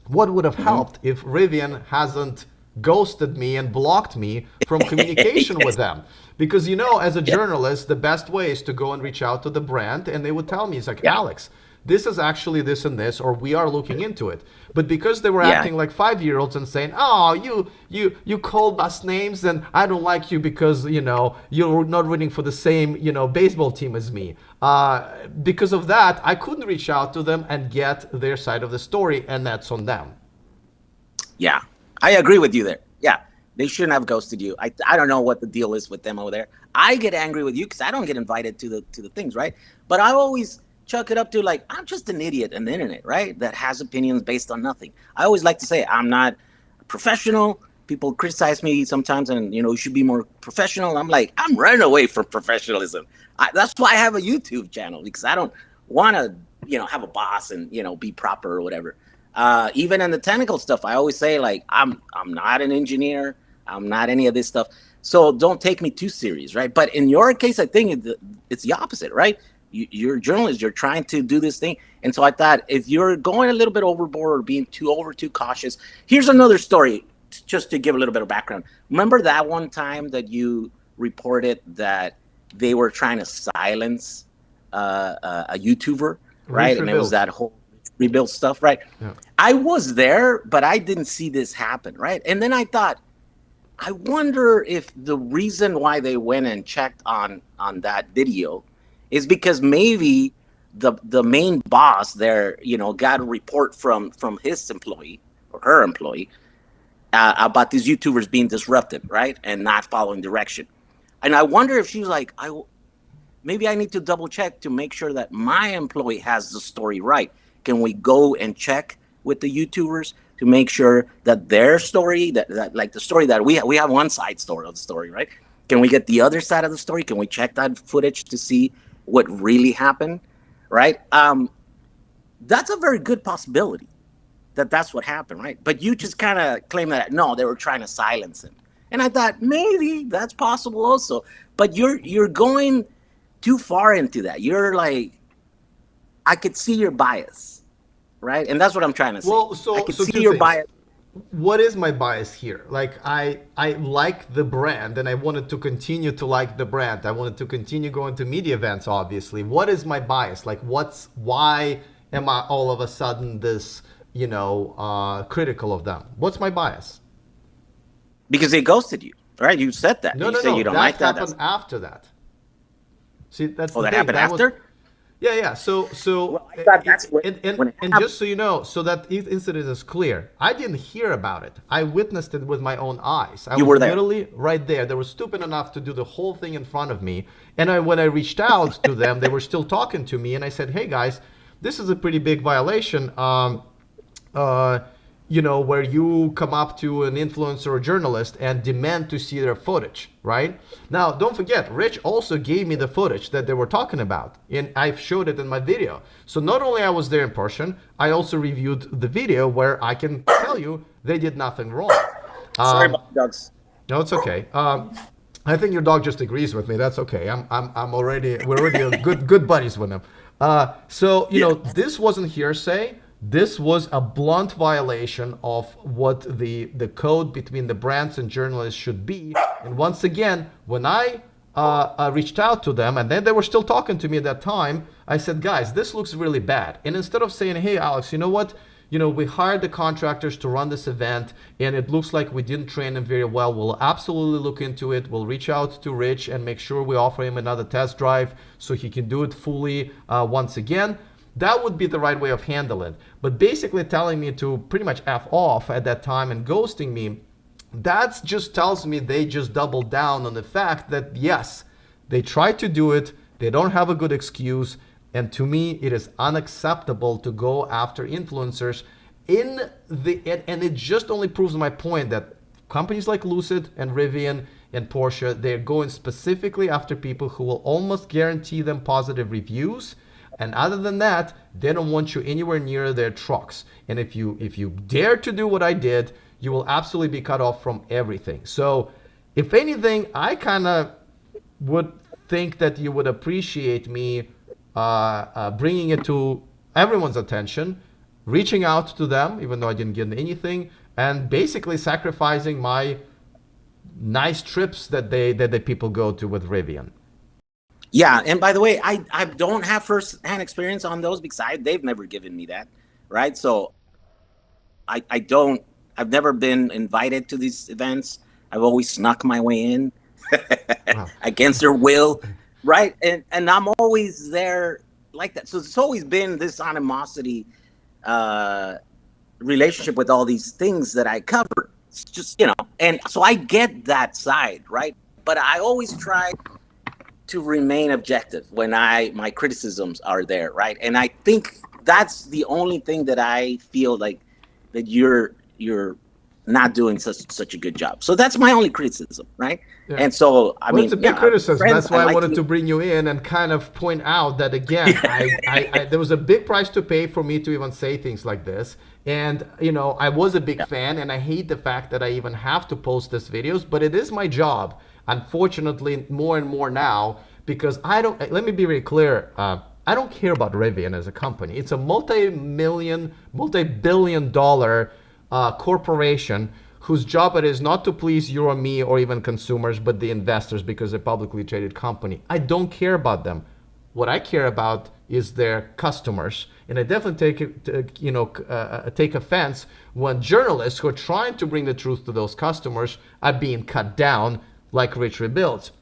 what would have helped if Rivian hasn't ghosted me and blocked me from communication with them? Because as a journalist, the best way is to go and reach out to the brand, and they would tell me, it's like, Alex, this is actually this and this, or we are looking into it. But because they were acting like 5-year-olds and saying, oh, you called us names and I don't like you because, you're not rooting for the same, baseball team as me. Because of that, I couldn't reach out to them and get their side of the story, and that's on them. Yeah, I agree with you there. Yeah, they shouldn't have ghosted you. I don't know what the deal is with them over there. I get angry with you because I don't get invited to the things, right? But I always chalk it up to, like, I'm just an idiot on the internet, right? That has opinions based on nothing. I always like to say I'm not a professional. People criticize me sometimes and, you should be more professional. I'm like, I'm running away from professionalism. That's why I have a YouTube channel, because I don't want to, have a boss and, be proper or whatever. Even in the technical stuff, I always say, like, I'm not an engineer. I'm not any of this stuff. So don't take me too serious, right? But in your case, I think it's the opposite, right? You're a journalist, you're trying to do this thing. And so I thought, if you're going a little bit overboard or being too cautious, here's another story, just to give a little bit of background. Remember that one time that you reported that they were trying to silence a YouTuber, right? And it was that whole rebuild stuff, right? Yeah. I was there, but I didn't see this happen, right? And then I thought, I wonder if the reason why they went and checked on that video is because maybe the main boss there, got a report from his employee or her employee about these YouTubers being disruptive, right, and not following direction. And I wonder if she was like, maybe I need to double check to make sure that my employee has the story right. Can we go and check with the YouTubers to make sure that their story, that like the story that we have one side story of the story, right? Can we get the other side of the story? Can we check that footage to see what really happened, right? That's a very good possibility that's what happened, right? But you just kind of claim that, no, they were trying to silence him. And I thought, maybe that's possible also. But you're going too far into that. You're like, I could see your bias, right? And that's what I'm trying to say. Well, so I could see your bias. What is my bias here? Like, I like the brand and I wanted to continue to like the brand. I wanted to continue going to media events, obviously. What is my bias? Like, why am I all of a sudden this, critical of them? What's my bias? Because they ghosted you, right? You said that. No, you said you don't like that. That happened after that. See, that's the that thing. happened after? Yeah. So, well, I thought that's and just so you know, so that incident is clear, I didn't hear about it. I witnessed it with my own eyes. I was literally right there. They were stupid enough to do the whole thing in front of me. And when I reached out to them, they were still talking to me. And I said, hey guys, this is a pretty big violation. where you come up to an influencer or journalist and demand to see their footage, right? Now, don't forget, Rich also gave me the footage that they were talking about, and I've showed it in my video. So not only I was there in person, I also reviewed the video where I can tell you they did nothing wrong. Sorry about dogs. No, it's okay. I think your dog just agrees with me. That's okay. We're already good buddies with him. So this wasn't hearsay. This was a blunt violation of what the code between the brands and journalists should be. And once again, when I reached out to them, and then they were still talking to me at that time, I said, guys, this looks really bad. And instead of saying, hey, Alex, you know what? We hired the contractors to run this event, and it looks like we didn't train them very well. We'll absolutely look into it. We'll reach out to Rich and make sure we offer him another test drive so he can do it fully once again. That would be the right way of handling it. But basically telling me to pretty much F off at that time and ghosting me, that just tells me they just doubled down on the fact that, yes, they tried to do it. They don't have a good excuse. And to me, it is unacceptable to go after influencers and it just only proves my point that companies like Lucid and Rivian and Porsche, they're going specifically after people who will almost guarantee them positive reviews. And other than that, they don't want you anywhere near their trucks. And if you dare to do what I did, you will absolutely be cut off from everything. So if anything, I kind of would think that you would appreciate me bringing it to everyone's attention, reaching out to them, even though I didn't get anything, and basically sacrificing my nice trips that the people go to with Rivian. Yeah, and by the way, I don't have first-hand experience on those because they've never given me that, right? So I've never been invited to these events. I've always snuck my way in against their will, right? And I'm always there like that. So it's always been this animosity relationship with all these things that I cover. It's just, and so I get that side, right? But I always try to remain objective when my criticisms are there, right? And I think that's the only thing that I feel like that you're not doing such a good job. So that's my only criticism, right? Yeah. And so I mean, it's a big criticism. Friends, that's why I wanted to bring you in and kind of point out that again, I there was a big price to pay for me to even say things like this. And I was a big fan, and I hate the fact that I even have to post these videos, but it is my job. Unfortunately, more and more now, because let me be very clear, I don't care about Rivian as a company. It's a multi-billion dollar corporation whose job it is not to please you or me or even consumers, but the investors, because they're a publicly traded company. I don't care about them. What I care about is their customers. And I definitely take offense when journalists who are trying to bring the truth to those customers are being cut down like Rich Rebuilds.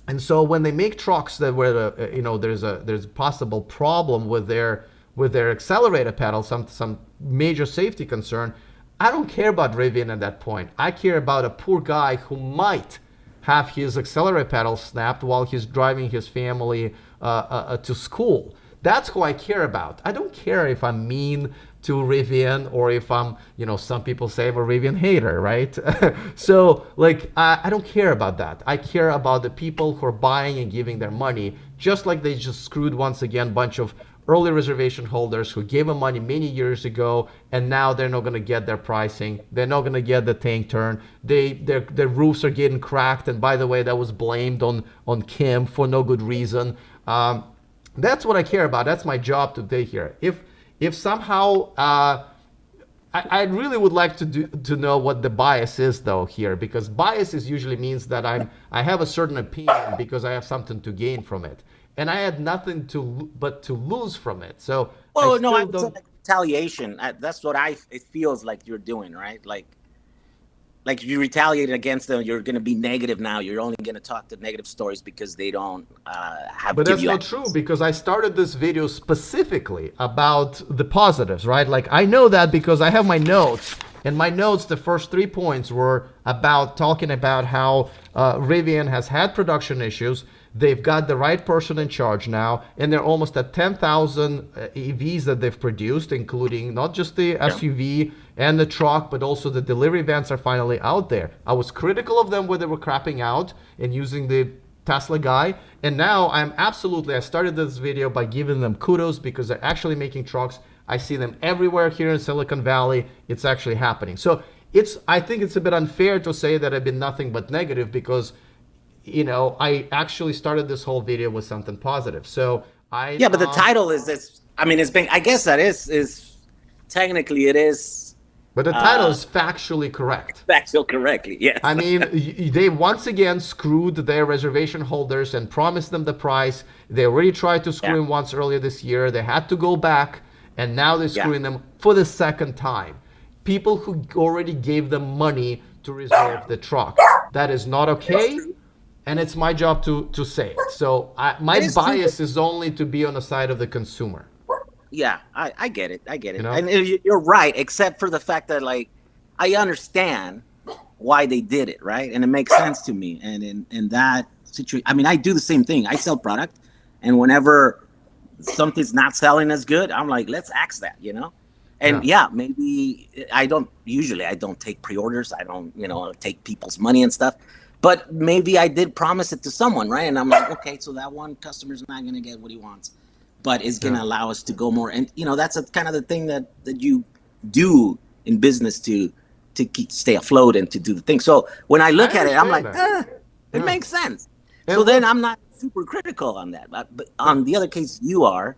And so when they make trucks that where there's a possible problem with their accelerator pedal, some major safety concern, I don't care about Rivian at that point. I care about a poor guy who might have his accelerator pedal snapped while he's driving his family to school. That's who I care about. I don't care if I'm mean to Rivian or if I'm, some people say I'm a Rivian hater, right? So I don't care about that. I care about the people who are buying and giving their money, just like they just screwed once again a bunch of early reservation holders who gave them money many years ago, and now they're not going to get their pricing. They're not going to get the tank turn. Their roofs are getting cracked, and by the way, that was blamed on Kim for no good reason. That's what I care about. That's my job today here. If somehow I really would like to know what the bias is though here, because bias usually means that I have a certain opinion because I have something to gain from it, and I had nothing but to lose from it. So I like retaliation. That's what it feels like you're doing, right? Like you retaliated against them, you're going to be negative now. You're only going to talk to negative stories because they don't have. But that's not true, because I started this video specifically about the positives, right? Like I know that because I have my notes, and my notes, the first 3 points were talking about how Rivian has had production issues. They've got the right person in charge now, and they're almost at 10,000 EVs that they've produced, including not just the SUV and the truck, but also the delivery vans are finally out there. I was critical of them when they were crapping out and using the Tesla guy, and now I started this video by giving them kudos because they're actually making trucks. I see them everywhere here in Silicon Valley. It's actually happening. So I think it's a bit unfair to say that I've been nothing but negative because, you know, I actually started this whole video with something positive. So but the title is this. I mean, it's been. I guess that is technically it is. But the title is factually correct. Factual correctly, yes. I mean, they once again screwed their reservation holders and promised them the price. They already tried to screw him once earlier this year. They had to go back, and now they're screwing them for the second time. People who already gave them money to reserve the truck. That is not okay, and it's my job to say it. So my bias is only to be on the side of the consumer. Yeah, I get it. I get it. You know? And you're right, except for the fact that, like, I understand why they did it, right? And it makes sense to me. And in that situation, I mean, I do the same thing. I sell product, and whenever something's not selling as good, I'm like, let's axe that, you know? And maybe I don't take pre-orders. I don't, take people's money and stuff. But maybe I did promise it to someone, right? And I'm like, okay, so that one customer's not going to get what he wants, but it's going to allow us to go more. And, that's kind of the thing that you do in business to stay afloat and to do the thing. So when I look at it, I'm like, it makes sense. So then I'm not super critical on that. But on the other case, you are.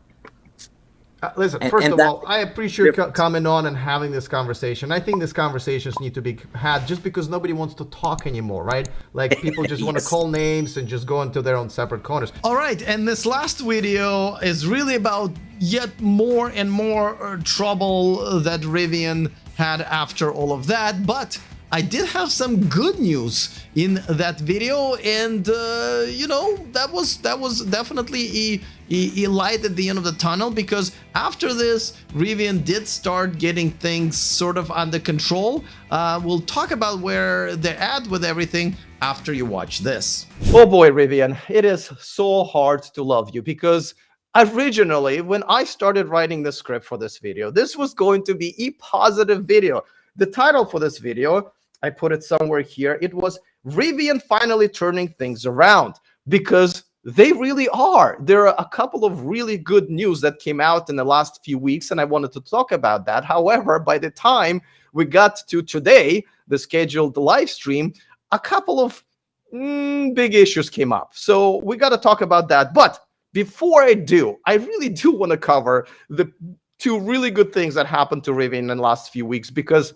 Listen, first of all, I appreciate coming on and having this conversation. I think these conversations need to be had just because nobody wants to talk anymore, right? Like people just want to call names and just go into their own separate corners. All right, and this last video is really about yet more and more trouble that Rivian had after all of that, but I did have some good news in that video, and that was definitely a light at the end of the tunnel, because after this, Rivian did start getting things sort of under control. We'll talk about where they're at with everything after you watch this. Oh boy, Rivian, it is so hard to love you, because originally, when I started writing the script for this video, this was going to be a positive video. The title for this video, I put it somewhere here, it was Rivian finally turning things around, because they really are. There are a couple of really good news that came out in the last few weeks, and I wanted to talk about that. However, by the time we got to today, the scheduled live stream, a couple of big issues came up. So we got to talk about that. But before I do, I really do want to cover the two really good things that happened to Rivian in the last few weeks, because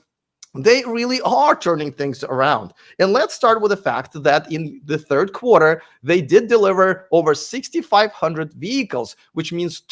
they really are turning things around. And let's start with the fact that in the third quarter, they did deliver over 6,500 vehicles, which means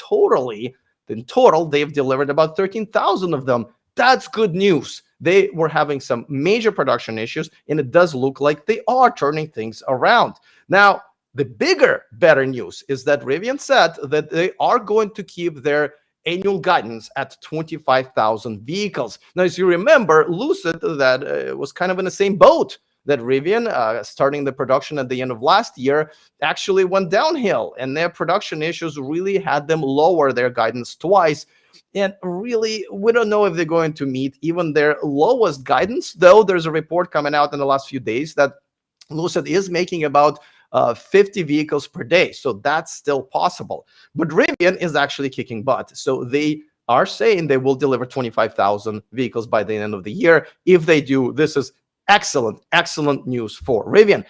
in total, they've delivered about 13,000 of them. That's good news. They were having some major production issues, and it does look like they are turning things around. Now, the better news is that Rivian said that they are going to keep their annual guidance at 25,000 vehicles. Now, as you remember, Lucid, that was kind of in the same boat that Rivian, starting the production at the end of last year, actually went downhill, and their production issues really had them lower their guidance twice. And really, we don't know if they're going to meet even their lowest guidance, though there's a report coming out in the last few days that Lucid is making about 50 vehicles per day. So that's still possible. But Rivian is actually kicking butt. So they are saying they will deliver 25,000 vehicles by the end of the year. If they do, this is excellent news for Rivian.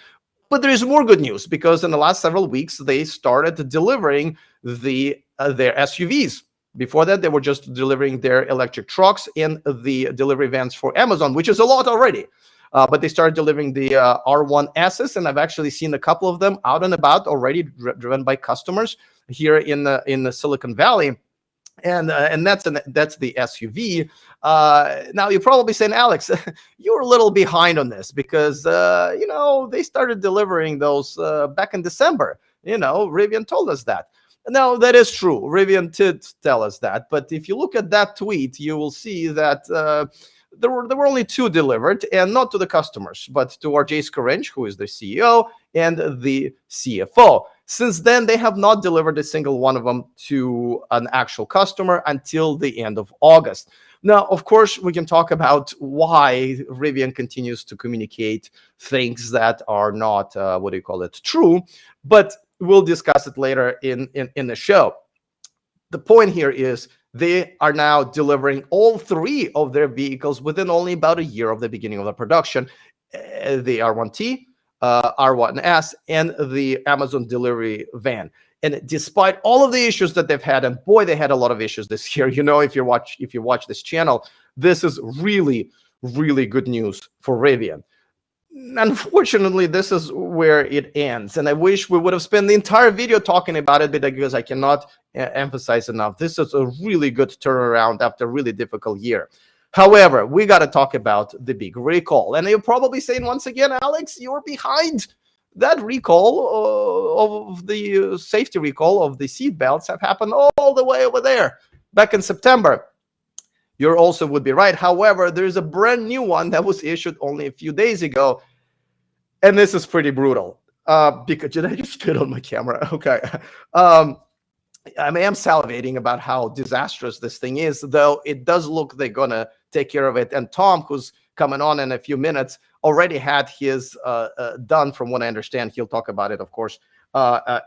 But there is more good news, because in the last several weeks, they started delivering their SUVs. Before that, they were just delivering their electric trucks and the delivery vans for Amazon, which is a lot already. But they started delivering the R1Ss, and I've actually seen a couple of them out and about already, driven by customers here in the Silicon Valley, and that's the SUV. Now you're probably saying, Alex, you're a little behind on this, because they started delivering those back in December. Rivian told us that. No, that is true. Rivian did tell us that, but if you look at that tweet, you will see that there were only two delivered, and not to the customers, but to RJ Scaringe, who is the CEO, and the CFO. Since then, they have not delivered a single one of them to an actual customer until the end of August. Now, of course, we can talk about why Rivian continues to communicate things that are not, true, but we'll discuss it later in the show. The point here is they are now delivering all three of their vehicles within only about a year of the beginning of the production. The R1T, R1S, and the Amazon delivery van. And despite all of the issues that they've had, and boy, they had a lot of issues this year. You know, if you watch this channel, this is really, really good news for Rivian. Unfortunately, this is where it ends, and I wish we would have spent the entire video talking about it, because I cannot emphasize enough. This is a really good turnaround after a really difficult year. However, we got to talk about the big recall, and you're probably saying once again, Alex, you're behind. That recall of the safety recall of the seat belts have happened all the way over there back in September. You also would be right. However, there's a brand new one that was issued only a few days ago, and this is pretty brutal. Because did I just spit on my camera? Okay. I am salivating about how disastrous this thing is, though it does look they're gonna take care of it. And Tom, who's coming on in a few minutes, already had his done, from what I understand. He'll talk about it, of course,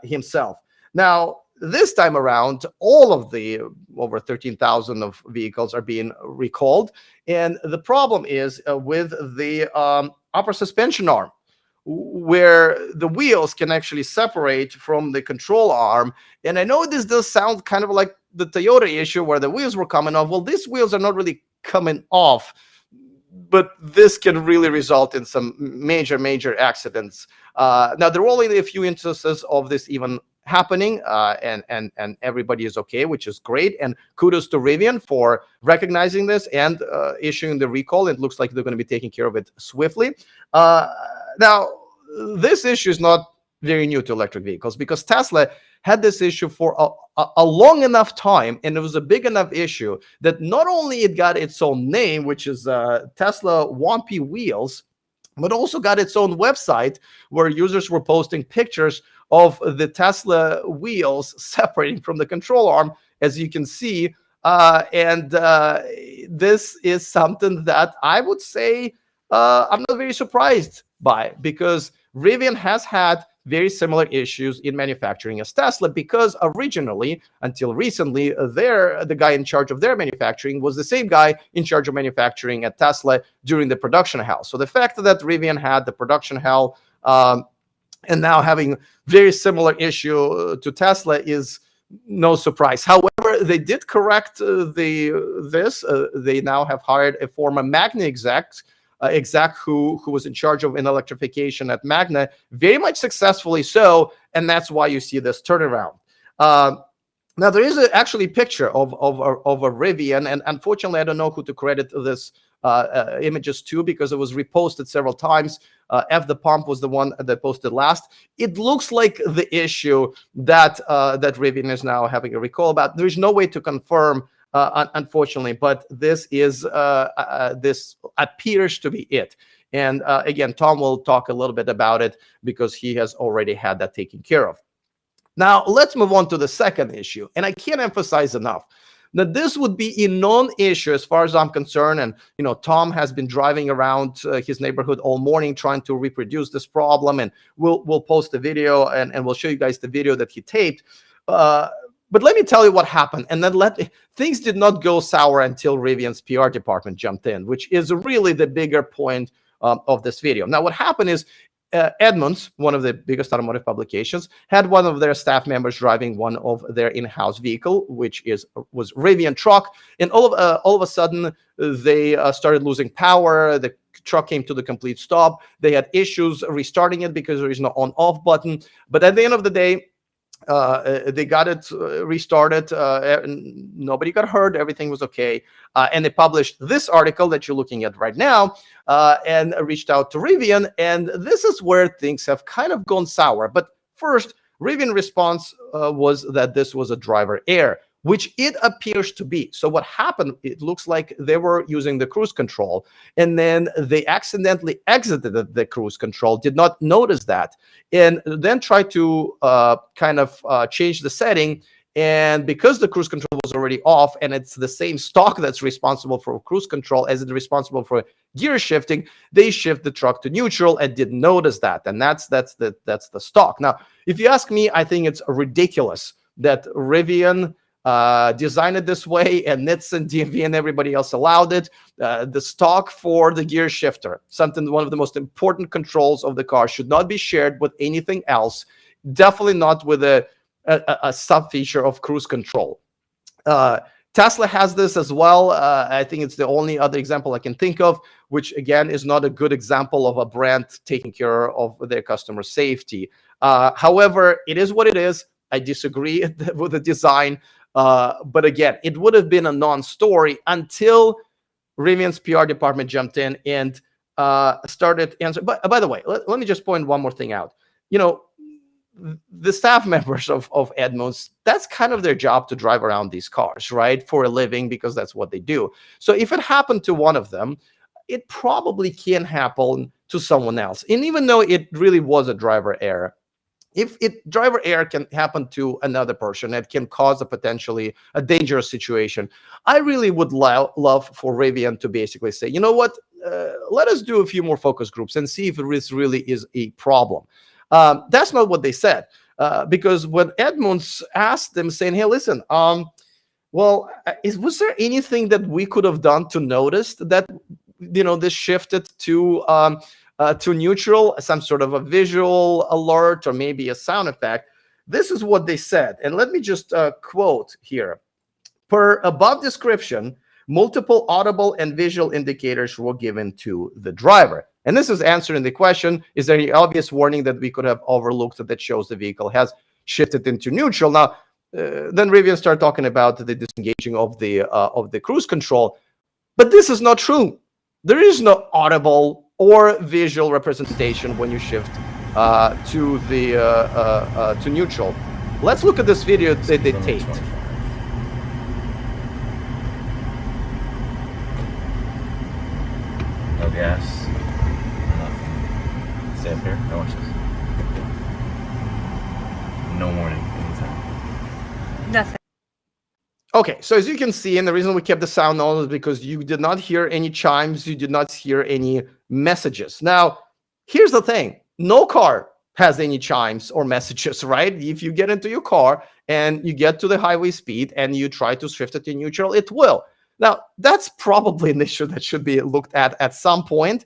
himself. Now, this time around, all of the over 13,000 of vehicles are being recalled. And the problem is with the upper suspension arm, where the wheels can actually separate from the control arm. And I know this does sound kind of like the Toyota issue where the wheels were coming off. Well, these wheels are not really coming off, but this can really result in some major accidents. Now, there were only a few instances of this even happening, and everybody is okay, which is great. And kudos to Rivian for recognizing this and issuing the recall. It looks like they're going to be taking care of it swiftly. Now, this issue is not very new to electric vehicles, because Tesla had this issue for a long enough time, and it was a big enough issue that not only it got its own name, which is Tesla Wampy Wheels, but also got its own website where users were posting pictures of the Tesla wheels separating from the control arm, as you can see. This is something that I would say I'm not very surprised by, because Rivian has had very similar issues in manufacturing as Tesla, because originally, until recently, the guy in charge of their manufacturing was the same guy in charge of manufacturing at Tesla during the production hell. So the fact that Rivian had the production hell and now having very similar issue to Tesla is no surprise. However, they did correct this. They now have hired a former Magna exec who was in charge of electrification at Magna, very much successfully so, and that's why you see this turnaround. Now, there is actually a picture of a Rivian, and unfortunately, I don't know who to credit this images to, because it was reposted several times. F the Pump was the one that posted last. It looks like the issue that Rivian is now having a recall about. There is no way to confirm, unfortunately, but this appears to be it. And again, Tom will talk a little bit about it, because he has already had that taken care of. Now, let's move on to the second issue. And I can't emphasize enough that this would be a non-issue as far as I'm concerned. And, you know, Tom has been driving around his neighborhood all morning trying to reproduce this problem. And we'll post a video and we'll show you guys the video that he taped. But let me tell you what happened. And then things did not go sour until Rivian's PR department jumped in, which is really the bigger point of this video. Now, what happened is Edmunds, one of the biggest automotive publications, had one of their staff members driving one of their in-house vehicle, which was Rivian truck, and all of a sudden they started losing power. The truck came to the complete stop. They had issues restarting it because there is no on-off button. But at the end of the day, they got it restarted. Nobody got hurt. Everything was okay. And they published this article that you're looking at right now and reached out to Rivian. And this is where things have kind of gone sour. But first, Rivian response was that this was a driver error. which it appears to be. So what happened, it looks like they were using the cruise control, and then they accidentally exited the cruise control, did not notice that, and then tried to change the setting. And because the cruise control was already off, and it's the same stock that's responsible for cruise control as it's responsible for gear shifting, they shift the truck to neutral and didn't notice that. And that's the stock. Now, if you ask me, I think it's ridiculous that Rivian designed it this way, and Nitsan, DMV, and everybody else allowed it. The stock for the gear shifter, one of the most important controls of the car, should not be shared with anything else. Definitely not with a sub feature of cruise control. Tesla has this as well. I think it's the only other example I can think of, which again is not a good example of a brand taking care of their customer safety. However, it is what it is. I disagree with the design, but again, it would have been a non-story until Rivian's PR department jumped in and started answering. But by the way, let me just point one more thing out. The staff members of Edmunds, that's kind of their job to drive around these cars, right, for a living, because that's what they do. So if it happened to one of them, it probably can happen to someone else. And even though it really was a driver error, if driver error can happen to another person, it can cause potentially a dangerous situation. I really would love for Rivian to basically say, you know what, let us do a few more focus groups and see if this really is a problem. That's not what they said, because when Edmunds asked them, saying, hey, listen, was there anything that we could have done to notice that, this shifted to neutral, some sort of a visual alert or maybe a sound effect? This is what they said. And let me just quote here. Per above description, multiple audible and visual indicators were given to the driver. And this is answering the question, is there any obvious warning that we could have overlooked that shows the vehicle has shifted into neutral? Now, then Rivian started talking about the disengaging of the cruise control. But this is not true. There is no audible or visual representation when you shift to neutral. Let's look at this video that they taped. No gas. Nothing. Stay up here. I watch this. No warning. Anytime. Nothing. Okay, so as you can see, and the reason we kept the sound on is because you did not hear any chimes, you did not hear any messages. Now, here's the thing. No car has any chimes or messages, right? If you get into your car and you get to the highway speed and you try to shift it to neutral, it will. Now, that's probably an issue that should be looked at some point,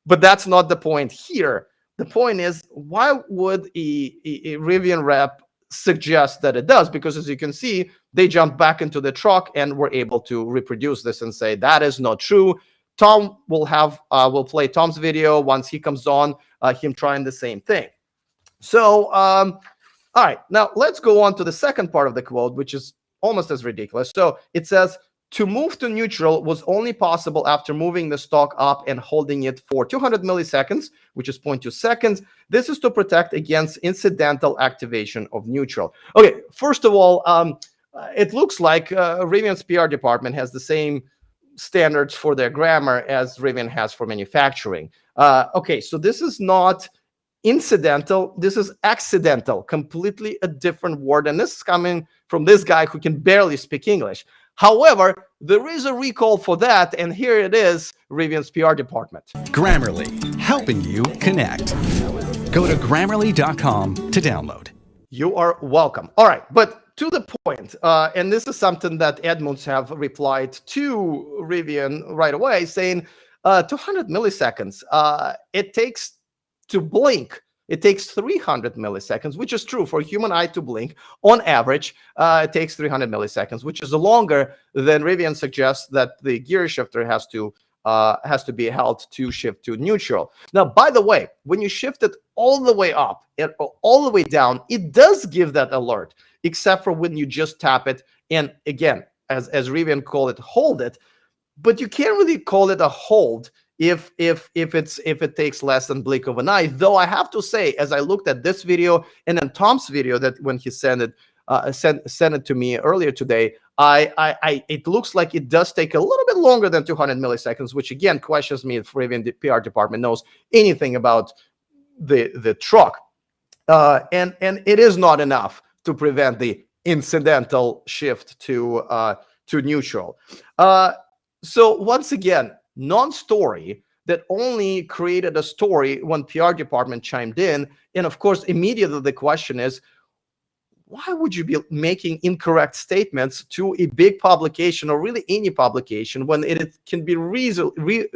but that's not the point here. The point is, why would a Rivian rep suggest that it does? Because as you can see, they jumped back into the truck and were able to reproduce this and say that is not true. Tom will play Tom's video once he comes on, him trying the same thing. So, all right, now let's go on to the second part of the quote, which is almost as ridiculous. So it says, to move to neutral was only possible after moving the stock up and holding it for 200 milliseconds, which is 0.2 seconds. This is to protect against incidental activation of neutral. Okay, first of all, it looks like Rivian's PR department has the same standards for their grammar as Rivian has for manufacturing. Okay, so this is not incidental, this is accidental, completely a different word. And this is coming from this guy who can barely speak English. However, there is a recall for that, and here it is, Rivian's PR department. Grammarly, helping you connect. Go to Grammarly.com to download. You are welcome. All right, but to the point, and this is something that Edmunds have replied to Rivian right away, saying 200 milliseconds. It takes to blink. It takes 300 milliseconds, which is true for a human eye to blink. On average, it takes 300 milliseconds, which is longer than Rivian suggests that the gear shifter has to be held to shift to neutral. Now, by the way, when you shift it all the way up and all the way down, it does give that alert, except for when you just tap it. And again, as Rivian call it, hold it. But you can't really call it a hold if it takes less than blink of an eye. Though I have to say, as I looked at this video and then Tom's video, that when he sent it sent it to me earlier today. It looks like it does take a little bit longer than 200 milliseconds, which again questions me if Rivian PR department knows anything about the truck. And it is not enough to prevent the incidental shift to neutral. So once again, non-story that only created a story when PR department chimed in. And of course, immediately the question is, why would you be making incorrect statements to a big publication or really any publication when it can be reasonably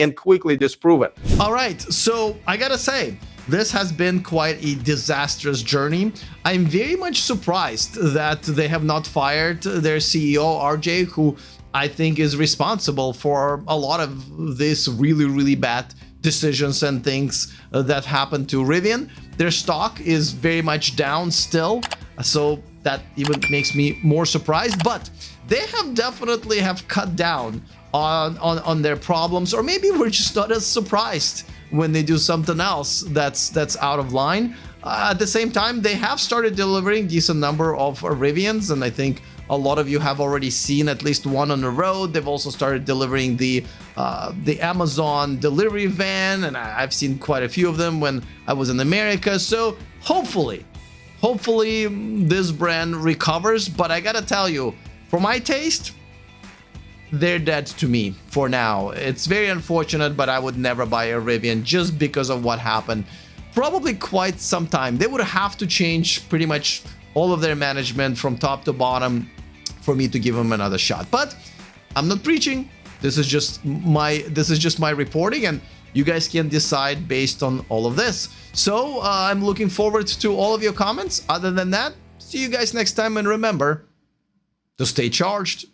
and quickly disproven? All right, so I gotta say, this has been quite a disastrous journey. I'm very much surprised that they have not fired their CEO, RJ, who I think is responsible for a lot of this really bad decisions and things that happened to Rivian. Their stock is very much down still, so that even makes me more surprised, but they have definitely cut down on their problems, or maybe we're just not as surprised when they do something else that's out of line. At the same time, they have started delivering decent number of Rivians, and I think a lot of you have already seen at least one on the road. They've also started delivering the Amazon delivery van, and I've seen quite a few of them when I was in America. So hopefully this brand recovers. But I gotta tell you, for my taste, they're dead to me for now. It's very unfortunate, but I would never buy a Rivian just because of what happened. Probably quite some time. They would have to change pretty much all of their management from top to bottom for me to give them another shot. But I'm not preaching. This is just my reporting, and you guys can decide based on all of this. So I'm looking forward to all of your comments. Other than that, see you guys next time, and remember to stay charged.